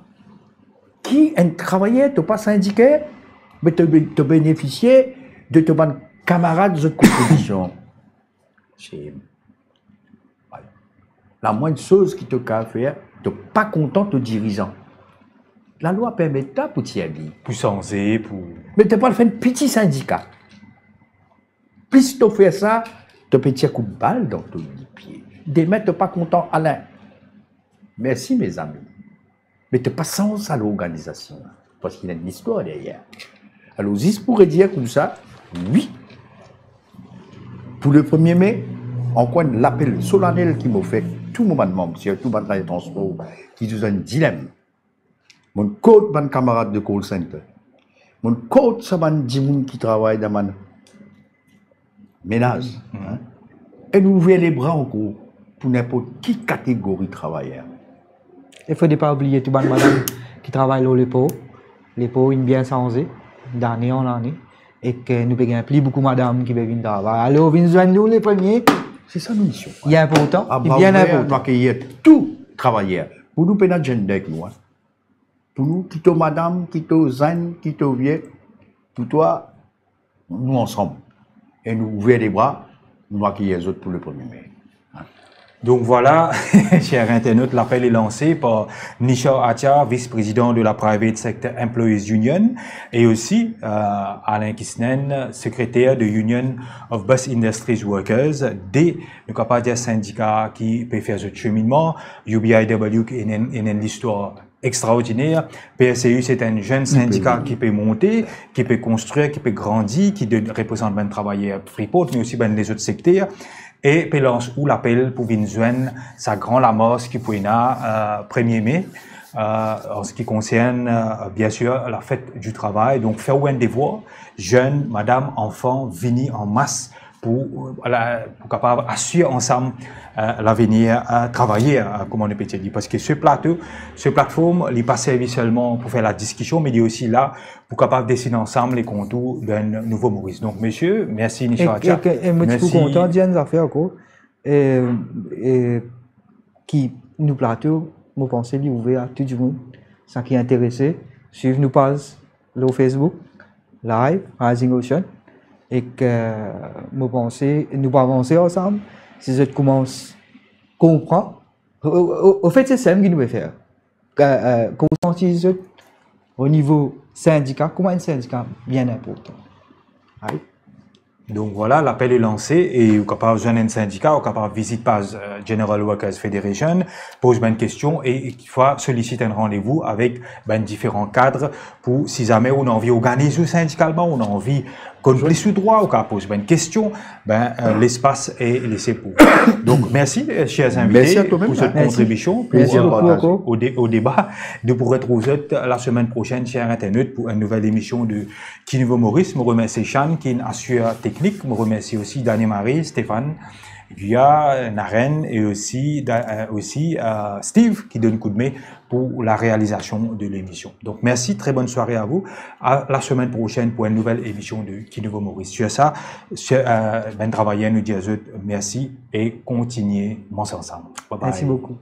Qui un travailleur, tu pas syndiqué, mais tu bénéficier de tes camarades de contribution. C'est voilà. La moindre chose qui te fait faire, tu n'es pas content de dirigeant. La loi permet ça pour t'y aller. Pour changer, pour... Mais tu n'as pas fait un petit syndicat. Plus tu fais ça, tu peux tirer un coup de balle dans ton pied. Demain, tu n'es pas content, Alain. Merci, mes amis. Mais tu n'es pas sans à l'organisation. Parce qu'il y a une histoire derrière. Alors, Ziz pourrait dire comme ça, oui. Pour le 1er mai, en quoi l'appel solennel qui m'a fait, tout mon membre, surtout mon transport, qui nous a un dilemme. Mon code, mon camarade de call center. Mon code, c'est mon gens qui travaille dans mon ménage. Hein? Et nous ouvrons les bras encore pour n'importe quelle catégorie de travailleurs. Il ne faut pas oublier tout le monde madame qui travaille au Lépo. Lépo est bien changé d'année en année. Et que nous payons plus beaucoup de madame qui viennent travailler. Alors, nous joignons les premiers. C'est ça notre mission. Il est important. Il est bien important. Nous accueillir tous les travailleurs. Pour nous, pénal gender, nous. Pour nous, qui t'es madame, qui t'es zen, qui t'es vieux, pour toi, nous ensemble. Et nous ouvrons les bras, nous accueillons les autres pour le 1er mai. Donc voilà, chers internautes, l'appel est lancé par Nisha Atia, vice-président de la Private Sector Employees Union, et aussi Alain Kisnen, secrétaire de Union of Bus Industries Workers, des syndicats qui peut faire ce cheminement. UBIW qui est une histoire extraordinaire. PSCU, c'est un jeune syndicat qui peut monter, qui peut construire, qui peut grandir, qui représente ben travailleurs Freeport, mais aussi ben les autres secteurs. Et puis lance où l'appel pour venir joindre sa grande amorce qui peut être 1er mai, en ce qui concerne bien sûr la fête du travail. Donc faire un devoir, jeunes, madame, enfants, venir en masse pour capable assurer ensemble l'avenir travailler, comme on peut dire. Parce que ce plateforme, il n'est pas servi seulement pour faire la discussion, mais il est aussi là pour capable dessiner ensemble les contours d'un nouveau Maurice. Donc, monsieur, merci Nisha Atia. Et moi, je suis content de dire affaires encore. Qui nous plateau, moi pensez lui ouvert à tout le monde, ça qui est intéressé, suivez nous pages sur Facebook, live, Rising Ocean, et que moi pensez nous pas avancer ensemble, si je commence à comprendre. Au fait, c'est ça qui nous veut faire. Conscientiser au niveau syndicat, comment un syndicat bien important. Right? Donc voilà, l'appel est lancé et vous capable de joindre un syndicat, vous capable visiter page General Workers Federation, pose une question et il faut solliciter un rendez-vous avec différents cadres pour si jamais on a envie d'organiser syndicalement, on a envie qu'on plus sur droit, on capable poser une question, l'espace est laissé pour. Donc merci chers invités pour cette contribution, au débat. Nous pourrons retrouver la semaine prochaine, chers internautes, pour une nouvelle émission de Qui Nouveau Maurice. Je remercie Chan qui assure technique, je remercie aussi Daniel Marie, Stéphane, Guya, Naren et aussi Steve qui donne coup de main pour la réalisation de l'émission. Donc merci, très bonne soirée à vous. À la semaine prochaine pour une nouvelle émission de Qui Nouveau Maurice. Sur ça, travailler, nous dire merci et continuez ensemble. Bye bye. Merci beaucoup.